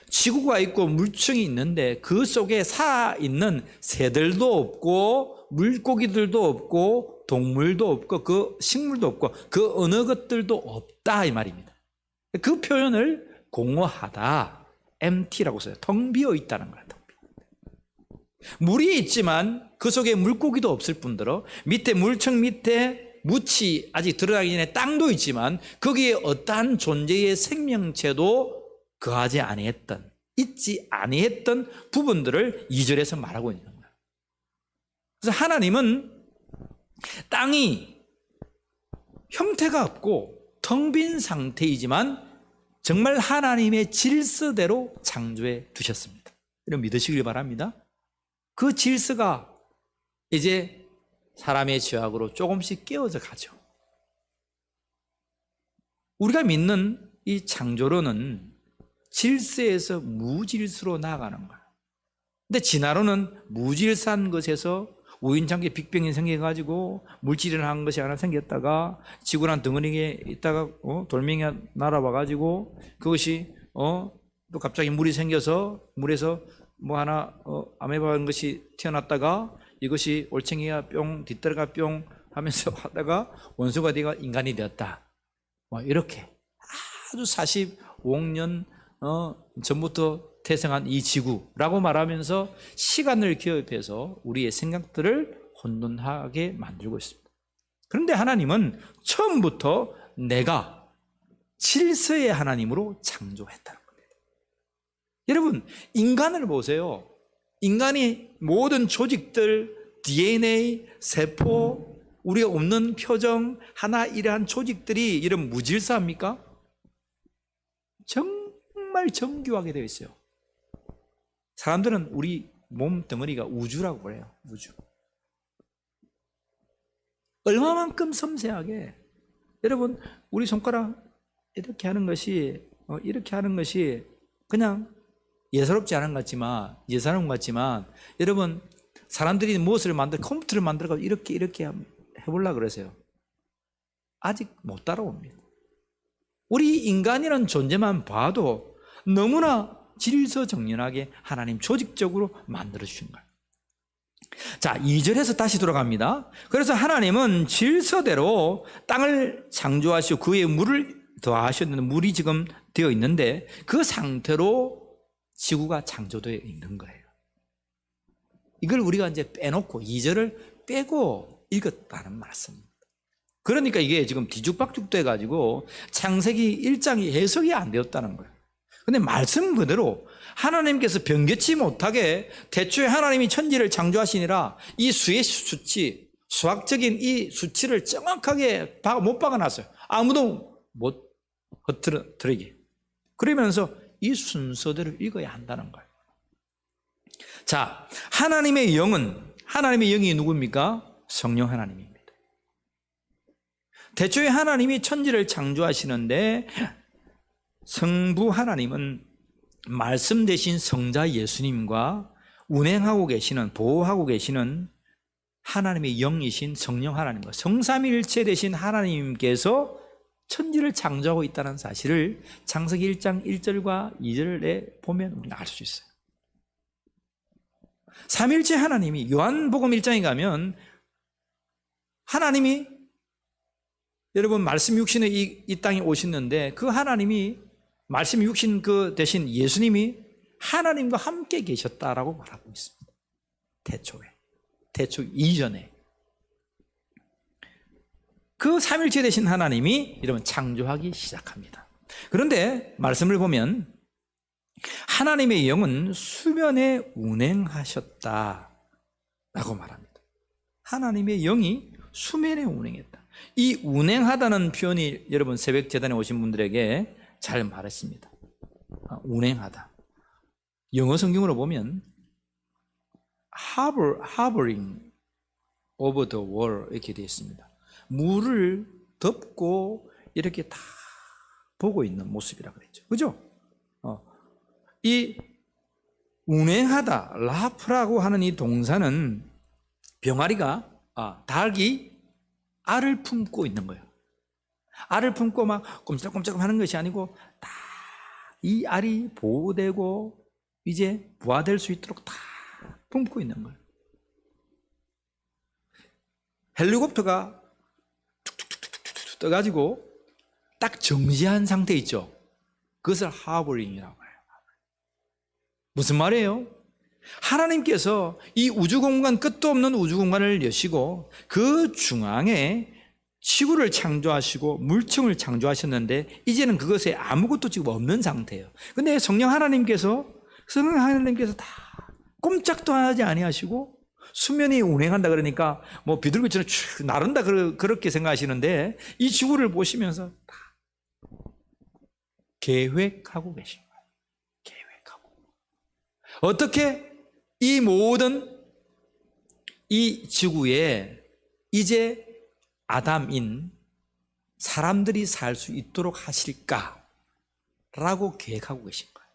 지구가 있고 물층이 있는데 그 속에 살아있는 새들도 없고 물고기들도 없고 동물도 없고 그 식물도 없고 그 어느 것들도 없다 이 말입니다. 그 표현을 공허하다, empty라고 써요. 텅 비어 있다는 거예요. 물이 있지만 그 속에 물고기도 없을 뿐더러 밑에 물층 밑에 묻이 아직 들어가기 전에 땅도 있지만 거기에 어떠한 존재의 생명체도 거하지 아니했던, 있지 아니했던 부분들을 2절에서 말하고 있는 거예요. 그래서 하나님은 땅이 형태가 없고 텅 빈 상태이지만 정말 하나님의 질서대로 창조해 두셨습니다. 이런 믿으시길 바랍니다. 그 질서가 이제 사람의 죄악으로 조금씩 깨어져 가죠. 우리가 믿는 이 창조론은 질서에서 무질서로 나아가는 거예요. 근데 진화론은 무질서한 것에서 우연찮게 빅뱅이 생겨가지고 물질이라는 것이 하나 생겼다가 지구란 덩어리에 있다가 돌멩이가 날아와가지고 그것이 또 갑자기 물이 생겨서 물에서 뭐 하나 아메바인 것이 튀어났다가 이것이 올챙이가 뿅 뒤따라가 뿅 하면서 하다가 원소가 되가 인간이 되었다. 뭐 이렇게 아주 45억 년 전부터 태생한 이 지구라고 말하면서 시간을 기업해서 우리의 생각들을 혼돈하게 만들고 있습니다. 그런데 하나님은 처음부터 내가 질서의 하나님으로 창조했다는 겁니다. 여러분, 인간을 보세요. 인간이 모든 조직들, DNA, 세포, 우리가 없는 표정 하나 이러한 조직들이 이런 무질서합니까? 정말 정교하게 되어 있어요. 사람들은 우리 몸 덩어리가 우주라고 그래요. 우주. 얼마만큼 섬세하게. 여러분, 우리 손가락 이렇게 하는 것이 그냥 예사롭지 않은 것 같지만 여러분, 사람들이 무엇을 컴퓨터를 만들어서 이렇게 해보려고 그러세요. 아직 못 따라옵니다. 우리 인간이라는 존재만 봐도 너무나 질서정연하게 하나님 조직적으로 만들어주신 거예요. 자, 2절에서 다시 돌아갑니다. 그래서 하나님은 질서대로 땅을 창조하시고 그에 물을 더하셨는데, 물이 지금 되어 있는데 그 상태로 지구가 창조되어 있는 거예요. 이걸 우리가 이제 빼놓고 2절을 빼고 읽었다는 말씀입니다. 그러니까 이게 지금 뒤죽박죽 돼가지고 창세기 1장이 해석이 안 되었다는 거예요. 근데 말씀 그대로 하나님께서 변개치 못하게 대초에 하나님이 천지를 창조하시니라 이 수의 수치, 수학적인 이 수치를 정확하게 못 박아놨어요. 아무도 못 흐트러뜨리게. 그러면서 이 순서대로 읽어야 한다는 거예요. 자, 하나님의 영이 누굽니까? 성령 하나님입니다. 대초에 하나님이 천지를 창조하시는데 성부 하나님은 말씀 대신 성자 예수님과 운행하고 계시는, 보호하고 계시는 하나님의 영이신 성령 하나님과 성삼위일체 되신 하나님께서 천지를 창조하고 있다는 사실을 창세기 1장 1절과 2절에 보면 우리는 알 수 있어요. 삼일체 하나님이 요한복음 1장에 가면 하나님이 여러분 말씀 육신에 이 땅에 오셨는데 그 하나님이 말씀 육신 그 대신 예수님이 하나님과 함께 계셨다라고 말하고 있습니다. 태초 이전에 그 삼일체 되신 하나님이 여러분 창조하기 시작합니다. 그런데 말씀을 보면 하나님의 영은 수면에 운행하셨다라고 말합니다. 하나님의 영이 수면에 운행했다. 이 운행하다는 표현이 여러분 새벽 재단에 오신 분들에게 잘 말했습니다. 운행하다. 영어 성경으로 보면 hovering over the wall 이렇게 되어 있습니다. 물을 덮고 이렇게 다 보고 있는 모습이라 그랬죠. 그죠? 이 운행하다, 라프라고 하는 이 동사는 닭이 알을 품고 있는 거예요. 알을 품고 막 꼼짝꼼짝 하는 것이 아니고 다 이 알이 보호되고 이제 부화될 수 있도록 다 품고 있는 거예요. 헬리콥터가 툭툭툭툭툭 떠가지고 딱 정지한 상태 있죠. 그것을 하버링이라고 해요. 무슨 말이에요? 하나님께서 이 우주공간, 끝도 없는 우주공간을 여시고 그 중앙에 지구를 창조하시고 물층을 창조하셨는데 이제는 그것에 아무것도 지금 없는 상태예요. 근데 성령 하나님께서 다 꼼짝도 하지 아니하시고 수면이 운행한다 그러니까 뭐 비둘기처럼 쭉 나른다 그렇게 생각하시는데 이 지구를 보시면서 다 계획하고 계신 거예요. 계획하고. 어떻게 이 모든 이 지구에 이제 아담인 사람들이 살 수 있도록 하실까라고 계획하고 계신 거예요.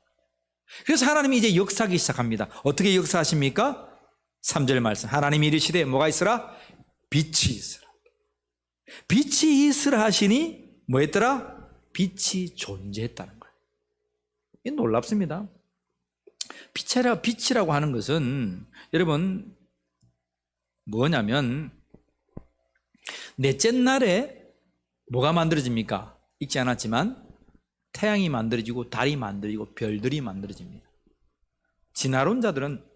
그래서 하나님이 이제 역사하기 시작합니다. 어떻게 역사하십니까? 3절 말씀. 하나님이 이르시되 뭐가 있으라? 빛이 있으라. 빛이 있으라 하시니 뭐 했더라? 빛이 존재했다는 거예요. 이 놀랍습니다. 빛이라고 하는 것은 여러분 뭐냐면 넷째 날에 뭐가 만들어집니까? 읽지 않았지만 태양이 만들어지고 달이 만들어지고 별들이 만들어집니다. 진화론자들은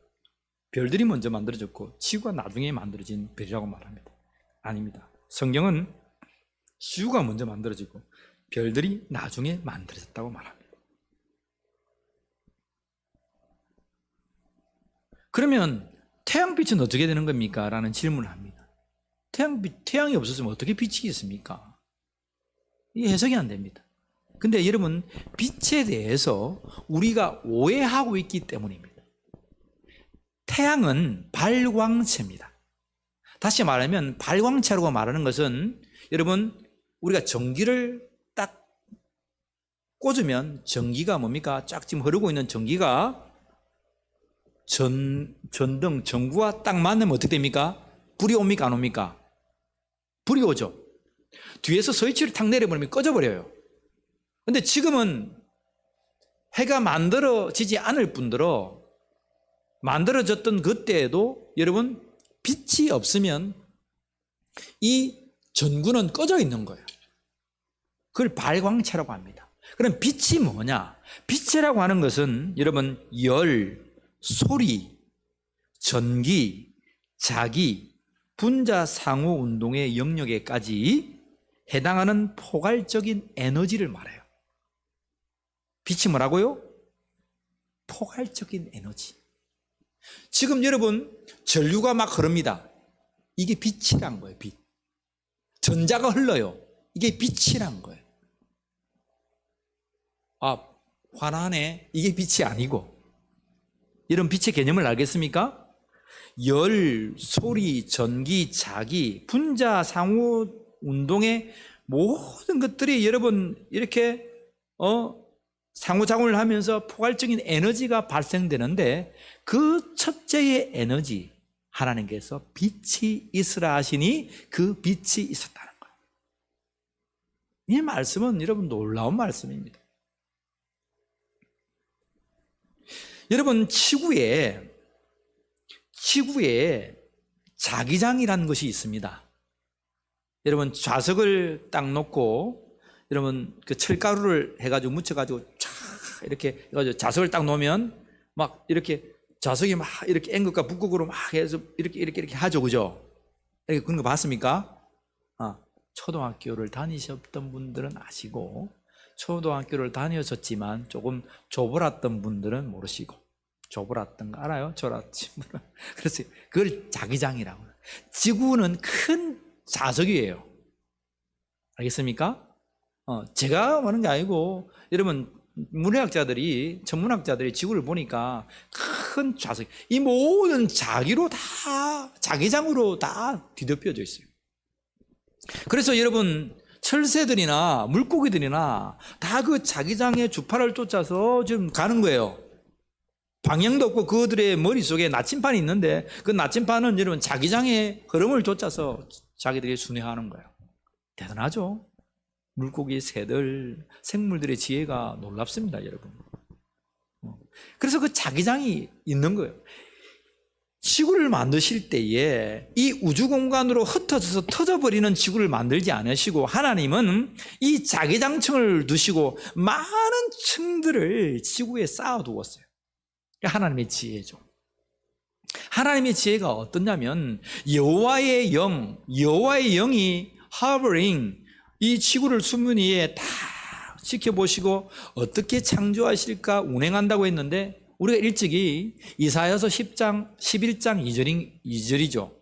별들이 먼저 만들어졌고 지구가 나중에 만들어진 별이라고 말합니다. 아닙니다. 성경은 지구가 먼저 만들어지고 별들이 나중에 만들어졌다고 말합니다. 그러면 태양빛은 어떻게 되는 겁니까? 라는 질문을 합니다. 태양이 없었으면 어떻게 빛이 있습니까? 이게 해석이 안 됩니다. 근데 여러분, 빛에 대해서 우리가 오해하고 있기 때문입니다. 태양은 발광체입니다. 다시 말하면 발광체라고 말하는 것은 여러분, 우리가 전기를 딱 꽂으면 전기가 뭡니까? 쫙 지금 흐르고 있는 전기가 전등, 전구와 딱 만나면 어떻게 됩니까? 불이 옵니까? 안 옵니까? 불이 오죠. 뒤에서 스위치를 탁 내려버리면 꺼져버려요. 근데 지금은 해가 만들어지지 않을 뿐더러 만들어졌던 그때에도 여러분, 빛이 없으면 이 전구는 꺼져 있는 거예요. 그걸 발광체라고 합니다. 그럼 빛이 뭐냐? 빛이라고 하는 것은 여러분, 열, 소리, 전기, 자기, 분자 상호 운동의 영역에까지 해당하는 포괄적인 에너지를 말해요. 빛이 뭐라고요? 포괄적인 에너지. 지금 여러분, 전류가 막 흐릅니다. 이게 빛이란 거예요, 빛. 전자가 흘러요. 이게 빛이란 거예요. 아, 화나네. 이게 빛이 아니고. 이런 빛의 개념을 알겠습니까? 열, 소리, 전기, 자기, 분자 상호 운동의 모든 것들이 여러분 이렇게 상호작용을 하면서 포괄적인 에너지가 발생되는데 그 첫째의 에너지, 하나님께서 빛이 있으라 하시니 그 빛이 있었다는 거예요. 이 말씀은 여러분 놀라운 말씀입니다. 여러분, 지구에 자기장이라는 것이 있습니다. 여러분, 좌석을 딱 놓고 여러분 그 철가루를 해가지고 묻혀가지고 쫙 이렇게 해가지고 좌석을 딱 놓으면 막 이렇게 좌석이 막 이렇게 앵극과 북극으로 막 해서 이렇게 하죠, 그죠? 이렇게 그런 거 봤습니까? 초등학교를 다니셨던 분들은 아시고, 초등학교를 다녀셨지만 조금 조불았던 분들은 모르시고, 조불았던 거 알아요? 조라친 분은. 그래서 그걸 자기장이라고 해요. 지구는 큰 자석이에요. 알겠습니까? 제가 말하는 게 아니고 여러분, 문해학자들이, 천문학자들이 지구를 보니까 큰 자석, 이 모든 자기로 다, 자기장으로 다 뒤덮여져 있어요. 그래서 여러분, 철새들이나 물고기들이나 다 그 자기장의 주파를 쫓아서 지금 가는 거예요. 방향도 없고 그들의 머릿속에 나침판이 있는데 그 나침판은 여러분 자기장의 흐름을 쫓아서 자기들이 순회하는 거예요. 대단하죠? 물고기, 새들, 생물들의 지혜가 놀랍습니다, 여러분. 그래서 그 자기장이 있는 거예요. 지구를 만드실 때에 이 우주 공간으로 흩어져서 터져버리는 지구를 만들지 않으시고 하나님은 이 자기장층을 두시고 많은 층들을 지구에 쌓아두었어요. 하나님의 지혜죠. 하나님의 지혜가 어떠냐면 여호와의 영이 hovering, 이 지구를 수면 위에 다 지켜보시고 어떻게 창조하실까 운행한다고 했는데, 우리가 일찍이 이사야서 11장 2절이죠.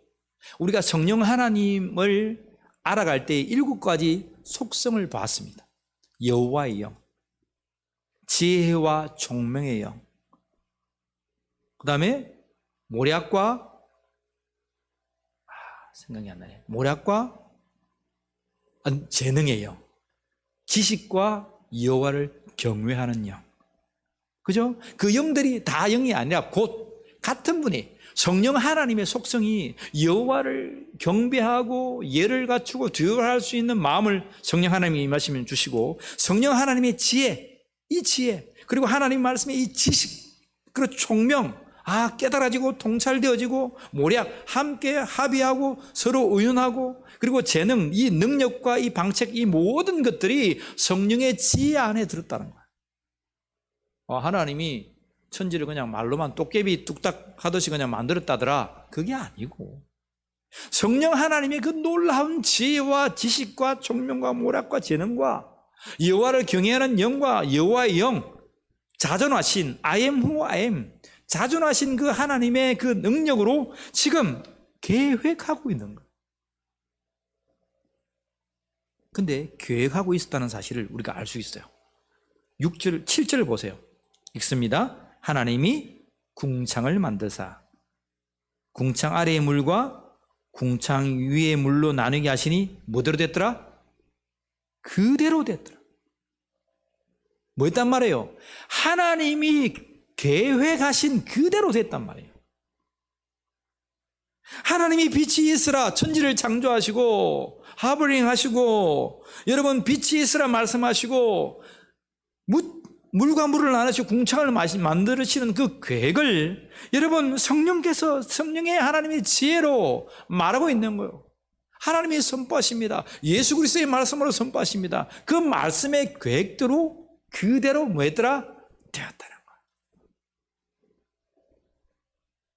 우리가 성령 하나님을 알아갈 때 7가지 속성을 봤습니다. 여호와의 영, 지혜와 총명의 영, 그 다음에 모략과 생각이 안 나네. 모략과 재능의 영, 지식과 여호와를 경외하는 영. 그죠? 그 영들이 다 영이 아니라 곧 같은 분이, 성령 하나님의 속성이 여호와를 경배하고 예를 갖추고 두려워할 수 있는 마음을 성령 하나님이 임하시면 주시고, 성령 하나님의 지혜, 이 지혜, 그리고 하나님 말씀의 이 지식, 그리고 총명, 깨달아지고 통찰되어지고 모략, 함께 합의하고 서로 의논하고, 그리고 재능, 이 능력과 이 방책, 이 모든 것들이 성령의 지혜 안에 들었다는 거예요. 하나님이 천지를 그냥 말로만 도깨비 뚝딱 하듯이 그냥 만들었다더라, 그게 아니고 성령 하나님의 그 놀라운 지혜와 지식과 총명과 모략과 재능과 여호와를 경외하는 영과 여호와의 영, 자존하신 I am who I am, 자존하신 그 하나님의 그 능력으로 지금 계획하고 있는 거예요. 근데 계획하고 있었다는 사실을 우리가 알 수 있어요. 6절, 7절을 보세요. 읽습니다. 하나님이 궁창을 만드사 궁창 아래의 물과 궁창 위의 물로 나누게 하시니 뭐대로 됐더라? 그대로 됐더라. 뭐였단 말이에요? 하나님이 계획하신 그대로 됐단 말이에요. 하나님이 빛이 있으라 천지를 창조하시고 하버링 하시고 여러분 빛이 있으라 말씀하시고 물과 물을 나누시고 궁창을 만들으시는 그 계획을 여러분 성령께서 성령의 하나님의 지혜로 말하고 있는 거예요. 하나님이 선포하십니다. 예수 그리스도의 말씀으로 선포하십니다. 그 말씀의 계획대로 그대로 뭐였더라? 되었다는 거예요.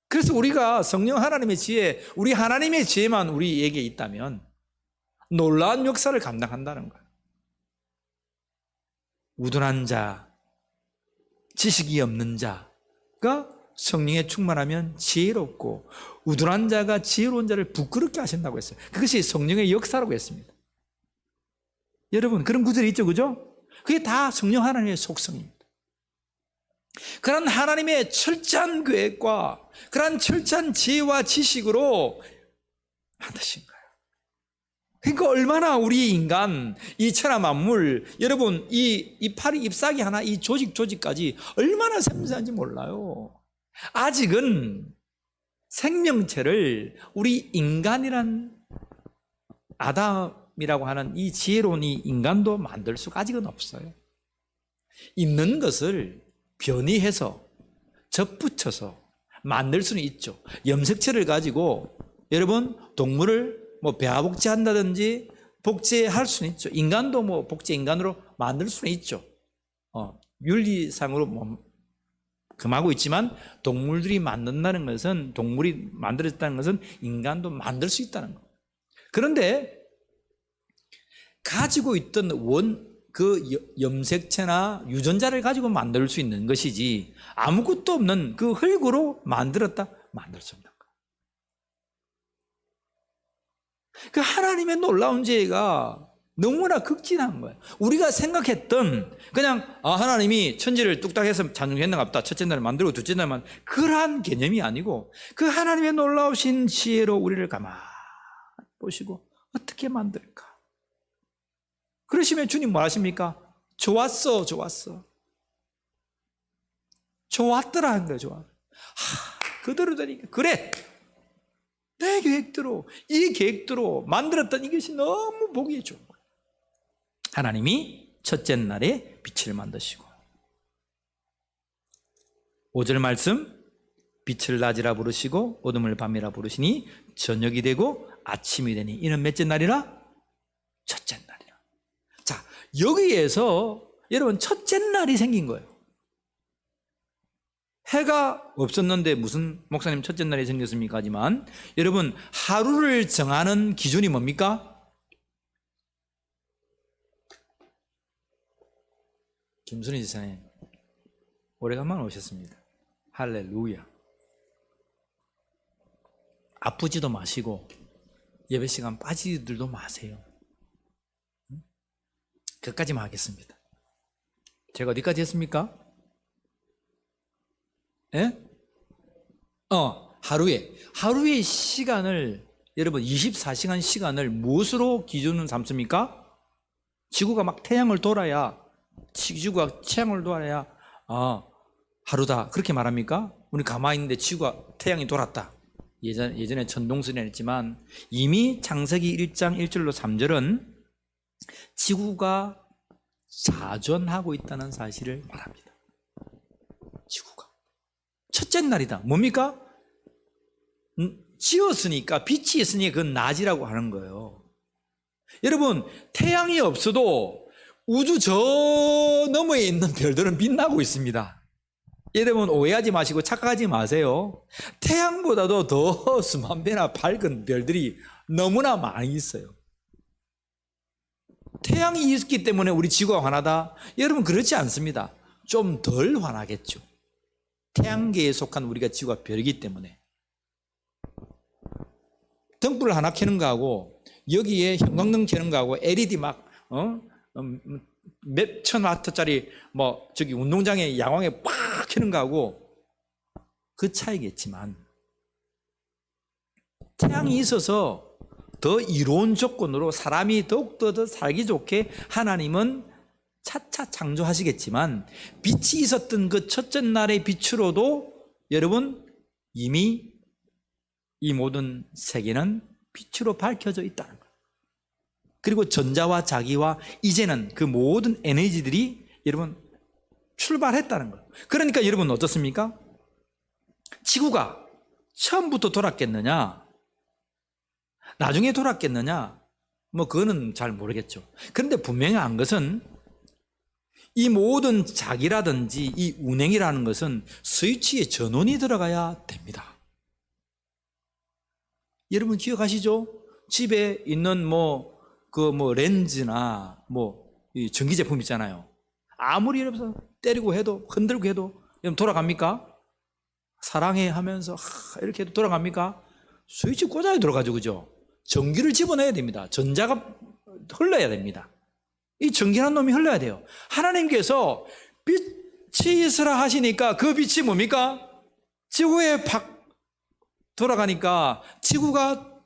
그래서 우리가 성령 하나님의 지혜, 우리 하나님의 지혜만 우리에게 있다면 놀라운 역사를 감당한다는 거예요. 우둔한 자, 지식이 없는 자가 성령에 충만하면 지혜롭고 우둔한 자가 지혜로운 자를 부끄럽게 하신다고 했어요. 그것이 성령의 역사라고 했습니다. 여러분 그런 구절이 있죠, 그죠? 그게 다 성령 하나님의 속성입니다. 그런 하나님의 철저한 계획과 그런 철저한 지혜와 지식으로 만드신 거예요. 그러니까 얼마나 우리 인간, 이 천하 만물, 여러분 이 팔이 잎사귀 하나, 이 조직까지 얼마나 섬세한지 몰라요. 아직은 생명체를 우리 인간이란 아담이라고 하는 이 지혜로운 이 인간도 만들 수가 아직은 없어요. 있는 것을 변이해서 접붙여서 만들 수는 있죠. 염색체를 가지고 여러분 동물을 배아 복제한다든지 복제할 수는 있죠. 인간도 복제 인간으로 만들 수는 있죠. 윤리상으로 금하고 있지만 동물들이 만든다는 것은, 동물이 만들어졌다는 것은 인간도 만들 수 있다는 거예요. 그런데 가지고 있던 그 염색체나 유전자를 가지고 만들 수 있는 것이지 아무것도 없는 그 흙으로 만들 수 없는 거예요. 그 하나님의 놀라운 지혜가 너무나 극진한 거예요. 우리가 생각했던 그냥 하나님이 천지를 뚝딱 해서 창조했는갑다, 첫째 날을 만들고 둘째 날만, 그러한 개념이 아니고 그 하나님의 놀라우신 지혜로 우리를 가만히 보시고 어떻게 만들까? 그러시면 주님 뭐 하십니까? 좋았어. 좋았더라 한 거예요. 좋아. 그대로 되니까 그래. 내 계획대로, 이 계획대로 만들었던 이것이 너무 보기 좋은 거예요. 하나님이 첫째 날에 빛을 만드시고 5절 말씀, 빛을 낮이라 부르시고 어둠을 밤이라 부르시니 저녁이 되고 아침이 되니 이는 몇째 날이라? 첫째 날이라. 자, 여기에서 여러분 첫째 날이 생긴 거예요. 해가 없었는데 무슨 목사님 첫째 날이 생겼습니까? 하지만 여러분 하루를 정하는 기준이 뭡니까? 김순희 지사님 오래간만에 오셨습니다. 할렐루야. 아프지도 마시고 예배 시간 빠지들도 마세요. 그까지만 하겠습니다. 제가 어디까지 했습니까? 예? 하루의 시간을 여러분 24시간 시간을 무엇으로 기준을 삼습니까? 지구가 막 태양을 돌아야 하루다 그렇게 말합니까? 우리 가만히 있는데 태양이 돌았다. 예전에 천동설이 했지만 이미 창세기 1장 1절로 3절은 지구가 자전하고 있다는 사실을 말합니다. 지구가 첫째 날이다. 뭡니까? 지었으니까, 빛이 있으니 그건 낮이라고 하는 거예요. 여러분 태양이 없어도 우주 저 너머에 있는 별들은 빛나고 있습니다. 여러분 오해하지 마시고 착각하지 마세요. 태양보다도 더 수만 배나 밝은 별들이 너무나 많이 있어요. 태양이 있기 때문에 우리 지구가 환하다? 여러분 그렇지 않습니다. 좀 덜 환하겠죠. 태양계에 속한 우리가 지구가 별이기 때문에. 등불을 하나 켜는 거하고 여기에 형광등 켜는 거하고 LED 막 몇천 와트짜리 뭐 저기 운동장에 야광에 팍 켜는 거하고 그 차이겠지만, 태양이 있어서 더 이로운 조건으로 사람이 더욱더 더 살기 좋게 하나님은 차차 창조하시겠지만, 빛이 있었던 그 첫째 날의 빛으로도 여러분 이미 이 모든 세계는 빛으로 밝혀져 있다는 거예요. 그리고 전자와 자기와 이제는 그 모든 에너지들이 여러분 출발했다는 거예요. 그러니까 여러분 어떻습니까? 지구가 처음부터 돌았겠느냐, 나중에 돌았겠느냐, 뭐 그거는 잘 모르겠죠. 그런데 분명한 것은 이 모든 자기라든지 이 운행이라는 것은 스위치에 전원이 들어가야 됩니다. 여러분 기억하시죠? 집에 있는 렌즈나 이 전기 제품 있잖아요. 아무리 여러분 때리고 해도, 흔들고 해도 여러분 돌아갑니까? 사랑해 하면서 이렇게 해도 돌아갑니까? 스위치 꽂아야 들어가죠, 그죠? 전기를 집어넣어야 됩니다. 전자가 흘러야 됩니다. 이 전기라는 놈이 흘러야 돼요. 하나님께서 빛이 있으라 하시니까 그 빛이 뭡니까? 지구에 돌아가니까 지구가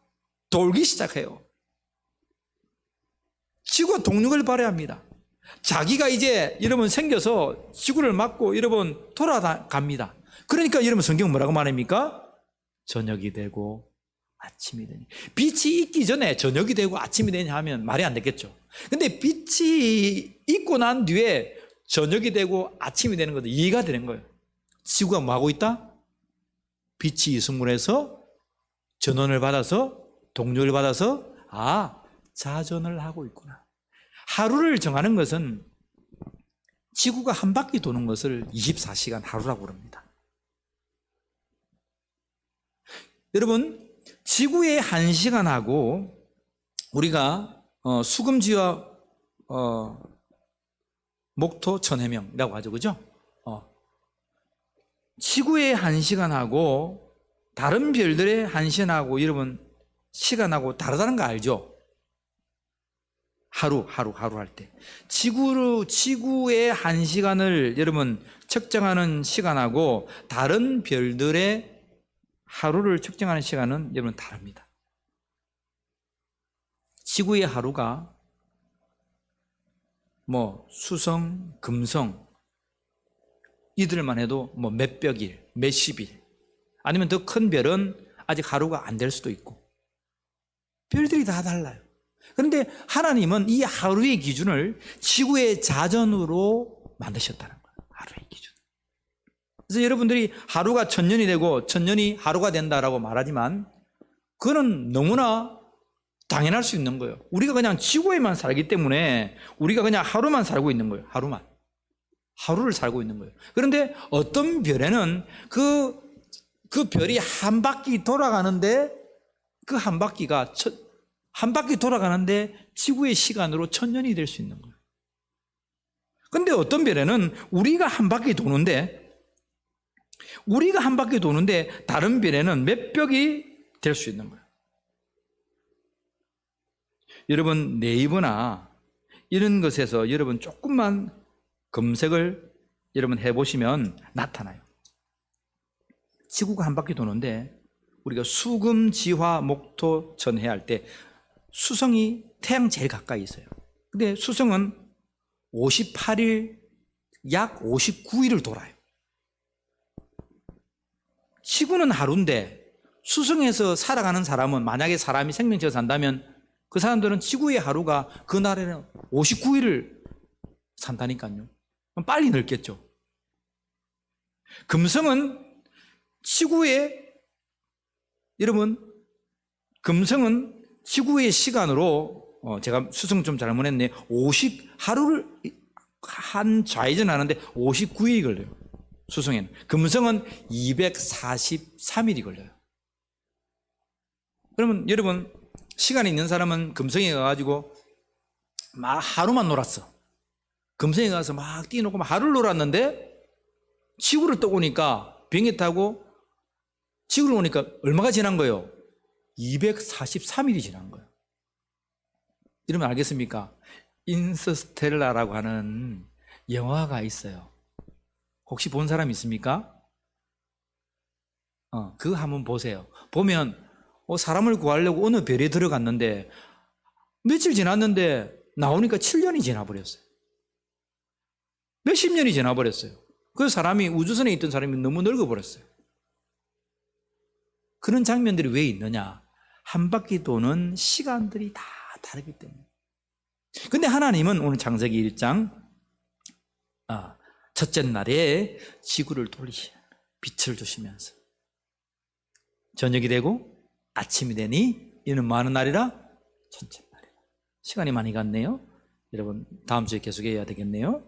돌기 시작해요. 지구가 동력을 발휘합니다. 자기가 이제 여러분 생겨서 지구를 막고 여러분 돌아갑니다. 그러니까 여러분 성경 뭐라고 말합니까? 저녁이 되고 아침이 되니. 빛이 있기 전에 저녁이 되고 아침이 되냐 하면 말이 안 되겠죠. 근데 빛이 있고 난 뒤에 저녁이 되고 아침이 되는 것도 이해가 되는 거예요. 지구가 뭐 하고 있다? 빛이 있음으로 해서 전원을 받아서 동력을 받아서 자전을 하고 있구나. 하루를 정하는 것은 지구가 한 바퀴 도는 것을 24시간 하루라고 그럽니다. 여러분, 지구의 1시간하고 우리가 수금지와 목토 천해명이라고 하죠, 그죠? 지구의 1시간하고 다른 별들의 1시간하고 여러분 시간하고 다르다는 거 알죠? 하루 할 때 지구의 1시간을 여러분 측정하는 시간하고 다른 별들의 하루를 측정하는 시간은 여러분 다릅니다. 지구의 하루가 수성, 금성 이들만 해도 몇백 일, 몇십일, 아니면 더 큰 별은 아직 하루가 안 될 수도 있고, 별들이 다 달라요. 그런데 하나님은 이 하루의 기준을 지구의 자전으로 만드셨다는 거예요. 하루의 기준. 그래서 여러분들이 하루가 1000년이 되고 1000년이 하루가 된다라고 말하지만 그거는 너무나 당연할 수 있는 거예요. 우리가 그냥 지구에만 살기 때문에 우리가 그냥 하루만 살고 있는 거예요. 하루를 살고 있는 거예요. 그런데 어떤 별에는 그 별이 한 바퀴 돌아가는데 그 한 바퀴가 한 바퀴 돌아가는데 지구의 시간으로 1000년이 될 수 있는 거예요. 그런데 어떤 별에는 우리가 한 바퀴 도는데 다른 별에는 몇백이 될 수 있는 거예요. 여러분 네이버나 이런 것에서 여러분 조금만 검색을 여러분 해보시면 나타나요. 지구가 한 바퀴 도는데 우리가 수금지화 목토 천해 할 때 수성이 태양 제일 가까이 있어요. 근데 수성은 58일, 약 59일을 돌아요. 지구는 하루인데 수성에서 살아가는 사람은, 만약에 사람이 생명체가 산다면 그 사람들은 지구의 하루가 그날에는 59일을 산다니까요. 그럼 빨리 늙겠죠. 금성은 지구의 시간으로 제가 수성 좀 잘못했네. 하루를 한 좌회전 하는데 59일이 걸려요. 수성에는. 금성은 243일이 걸려요. 그러면 여러분 시간이 있는 사람은 금성에 가가지고 막 하루만 놀았어. 금성에 가서 막 뛰어놓고 막 하루를 놀았는데 지구를 떠오니까 비행기 타고 지구를 오니까 얼마가 지난 거예요? 243일이 지난 거예요. 이러면 알겠습니까? 인터스텔라라고 하는 영화가 있어요. 혹시 본 사람 있습니까? 그거 한번 보세요. 보면 사람을 구하려고 어느 별에 들어갔는데 며칠 지났는데 나오니까 7년이 지나버렸어요. 몇십 년이 지나버렸어요. 그 사람이 우주선에 있던 사람이 너무 늙어버렸어요. 그런 장면들이 왜 있느냐? 한 바퀴 도는 시간들이 다 다르기 때문에. 근데 하나님은 오늘 창세기 1장 첫째 날에 지구를 돌리시 빛을 주시면서 저녁이 되고 아침이 되니 이는 많은 날이라 첫째 날이라. 시간이 많이 갔네요. 여러분 다음 주에 계속해야 되겠네요.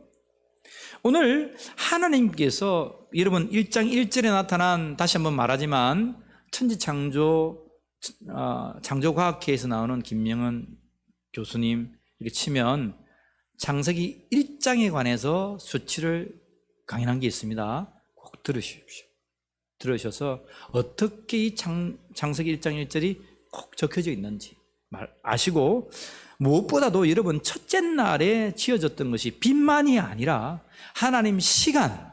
오늘 하나님께서 여러분 1장 1절에 나타난, 다시 한번 말하지만 천지창조 창조과학회에서 나오는 김명은 교수님 이렇게 치면 창세기 1장에 관해서 수치를 강연한 게 있습니다. 꼭 들으십시오. 들으셔서 어떻게 이 창세기 1장 1절이 꼭 적혀져 있는지 아시고, 무엇보다도 여러분 첫째 날에 지어졌던 것이 빛만이 아니라 하나님 시간,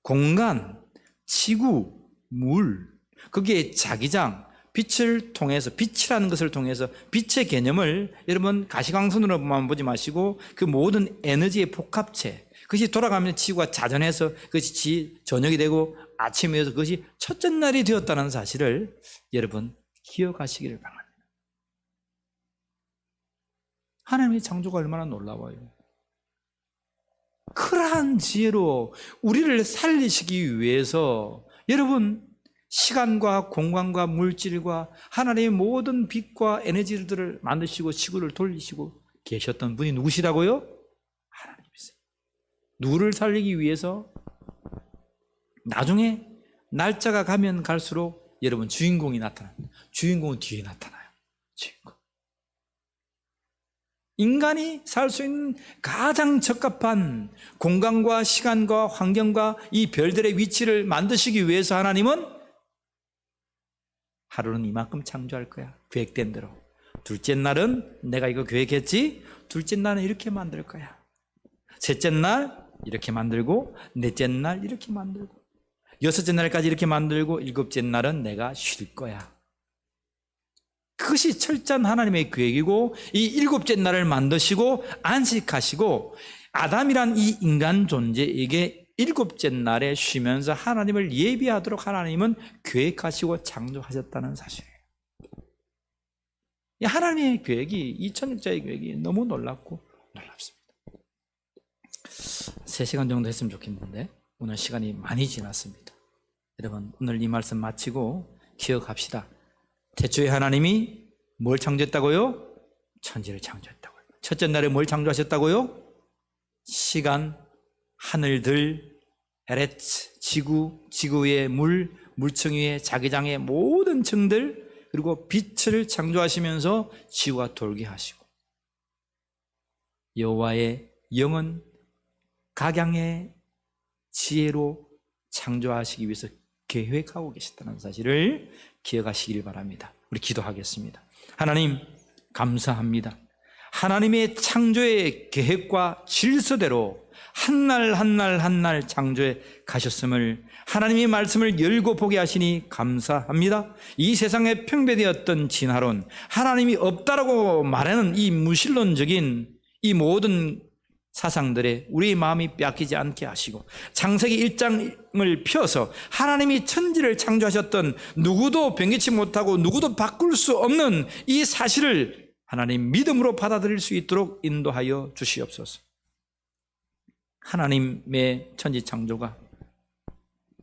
공간, 지구, 물, 거기에 자기장, 빛을 통해서, 빛이라는 것을 통해서 빛의 개념을 여러분 가시광선으로만 보지 마시고 그 모든 에너지의 복합체, 그것이 돌아가면 지구가 자전해서 그것이 저녁이 되고 아침이 되어서 그것이 첫째 날이 되었다는 사실을 여러분 기억하시기를 바랍니다. 하나님의 창조가 얼마나 놀라워요. 그러한 지혜로 우리를 살리시기 위해서 여러분 시간과 공간과 물질과 하나님의 모든 빛과 에너지들을 만드시고 지구를 돌리시고 계셨던 분이 누구시라고요? 하나님이세요. 누구를 살리기 위해서? 나중에 날짜가 가면 갈수록 여러분 주인공이 나타납니다. 주인공은 뒤에 나타나요. 주인공. 인간이 살 수 있는 가장 적합한 공간과 시간과 환경과 이 별들의 위치를 만드시기 위해서 하나님은 하루는 이만큼 창조할 거야. 계획된 대로. 둘째 날은 내가 이거 계획했지? 둘째 날은 이렇게 만들 거야. 셋째 날 이렇게 만들고, 넷째 날 이렇게 만들고, 여섯째 날까지 이렇게 만들고, 일곱째 날은 내가 쉴 거야. 그것이 철저한 하나님의 계획이고, 이 일곱째 날을 만드시고 안식하시고 아담이란 이 인간 존재에게 일곱째 날에 쉬면서 하나님을 예비하도록 하나님은 계획하시고 창조하셨다는 사실이에요. 이 하나님의 계획이, 2000년짜리 계획이 너무 놀랍고 놀랍습니다. 3시간 정도 했으면 좋겠는데 오늘 시간이 많이 지났습니다. 여러분 오늘 이 말씀 마치고 기억합시다. 태초에 하나님이 뭘 창조했다고요? 천지를 창조했다고요. 첫째 날에 뭘 창조하셨다고요? 시간, 하늘들, 에레츠, 지구, 지구 위의 물, 물층 위에 자기장의 모든 층들, 그리고 빛을 창조하시면서 지구가 돌게 하시고, 여호와의 영은 각양의 지혜로 창조하시기 위해서 계획하고 계셨다는 사실을 기억하시길 바랍니다. 우리 기도하겠습니다. 하나님 감사합니다. 하나님의 창조의 계획과 질서대로 한 날 한 날 한 날 창조해 가셨음을 하나님의 말씀을 열고 보게 하시니 감사합니다. 이 세상에 평배되었던 진화론, 하나님이 없다라고 말하는 이 무신론적인 이 모든 사상들에 우리의 마음이 빼앗기지 않게 하시고, 창세기 1장을 펴서 하나님이 천지를 창조하셨던 누구도 변개치 못하고 누구도 바꿀 수 없는 이 사실을 하나님 믿음으로 받아들일 수 있도록 인도하여 주시옵소서. 하나님의 천지 창조가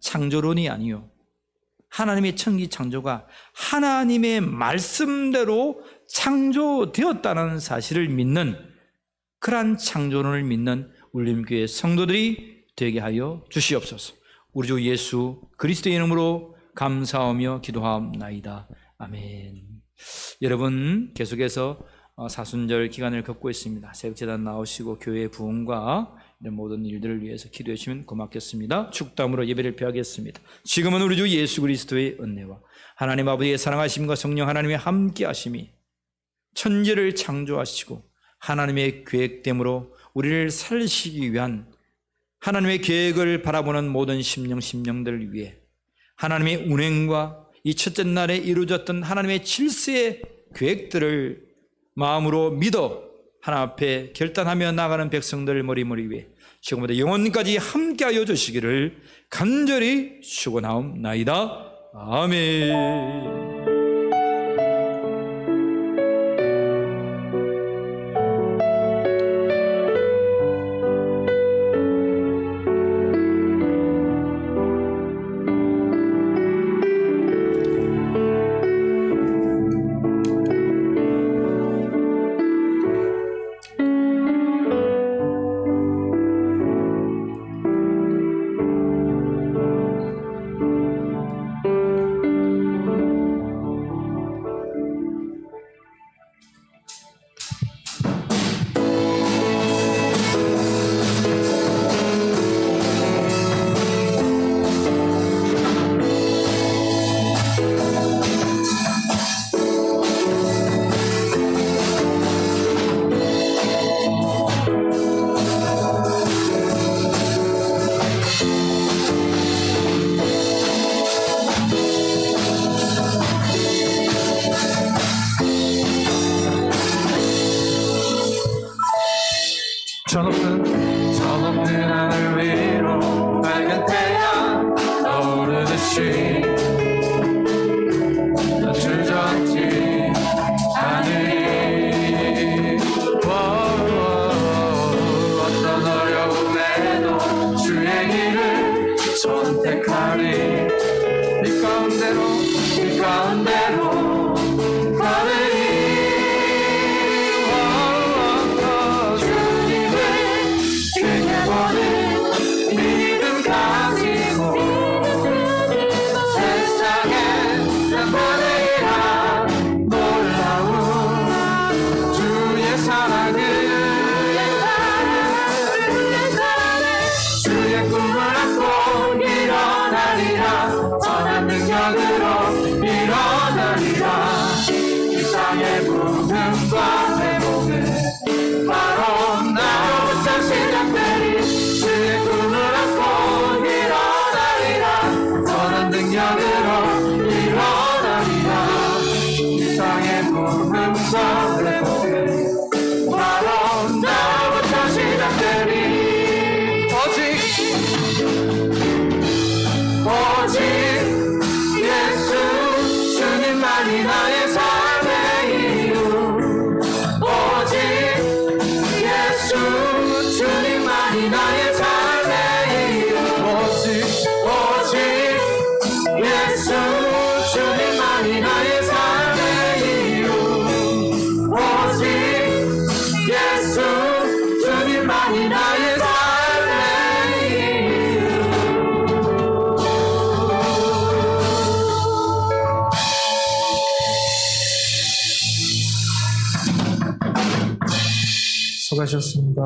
창조론이 아니요, 하나님의 천지 창조가 하나님의 말씀대로 창조되었다는 사실을 믿는, 그러한 창조론을 믿는 울림교회 성도들이 되게 하여 주시옵소서. 우리 주 예수 그리스도의 이름으로 감사하며 기도하옵나이다. 아멘. 여러분 계속해서 사순절 기간을 겪고 있습니다. 새벽제단 나오시고 교회 부흥과 이런 모든 일들을 위해서 기도해 주시면 고맙겠습니다. 축담으로 예배를 폐하겠습니다. 지금은 우리 주 예수 그리스도의 은혜와 하나님 아버지의 사랑하심과 성령 하나님의 함께 하심이 천지를 창조하시고 하나님의 계획됨으로 우리를 살리시기 위한 하나님의 계획을 바라보는 모든 심령들을 위해 하나님의 운행과 이 첫째 날에 이루어졌던 하나님의 질서의 계획들을 마음으로 믿어 하나님 앞에 결단하며 나가는 백성들 머리머리 위해 지금부터 영원까지 함께하여 주시기를 간절히 축원하옵나이다. 아멘. 저 높은 하늘 위로 밝은 태양 떠오르듯이 주저앉지 하늘이 어떤 어려움에도 주의 길을 선택하리 이 가운데로 걸으리 믿음 가지고 세상에 나타내리라 놀라운 주의 사랑을 주의 꿈을 안고 일어나리라 선한 능력으로 일어나리라 이 땅의 부흥과 회복은 바로 나로부터 시작되리 주의 꿈을 안고 일어나리라 선한 능력으로 일어나리라 이 땅의 부흥과 회복은 바로 나로부터 시작되리 오직 예수 주님만이 나의 삶의 이유 오직 예수 주님만이 나의 삶의 이유 오직 예수 주님만이 나의 삶의 이유 오직 예수 주님만이 나의 삶의 이유 수고하셨습니다.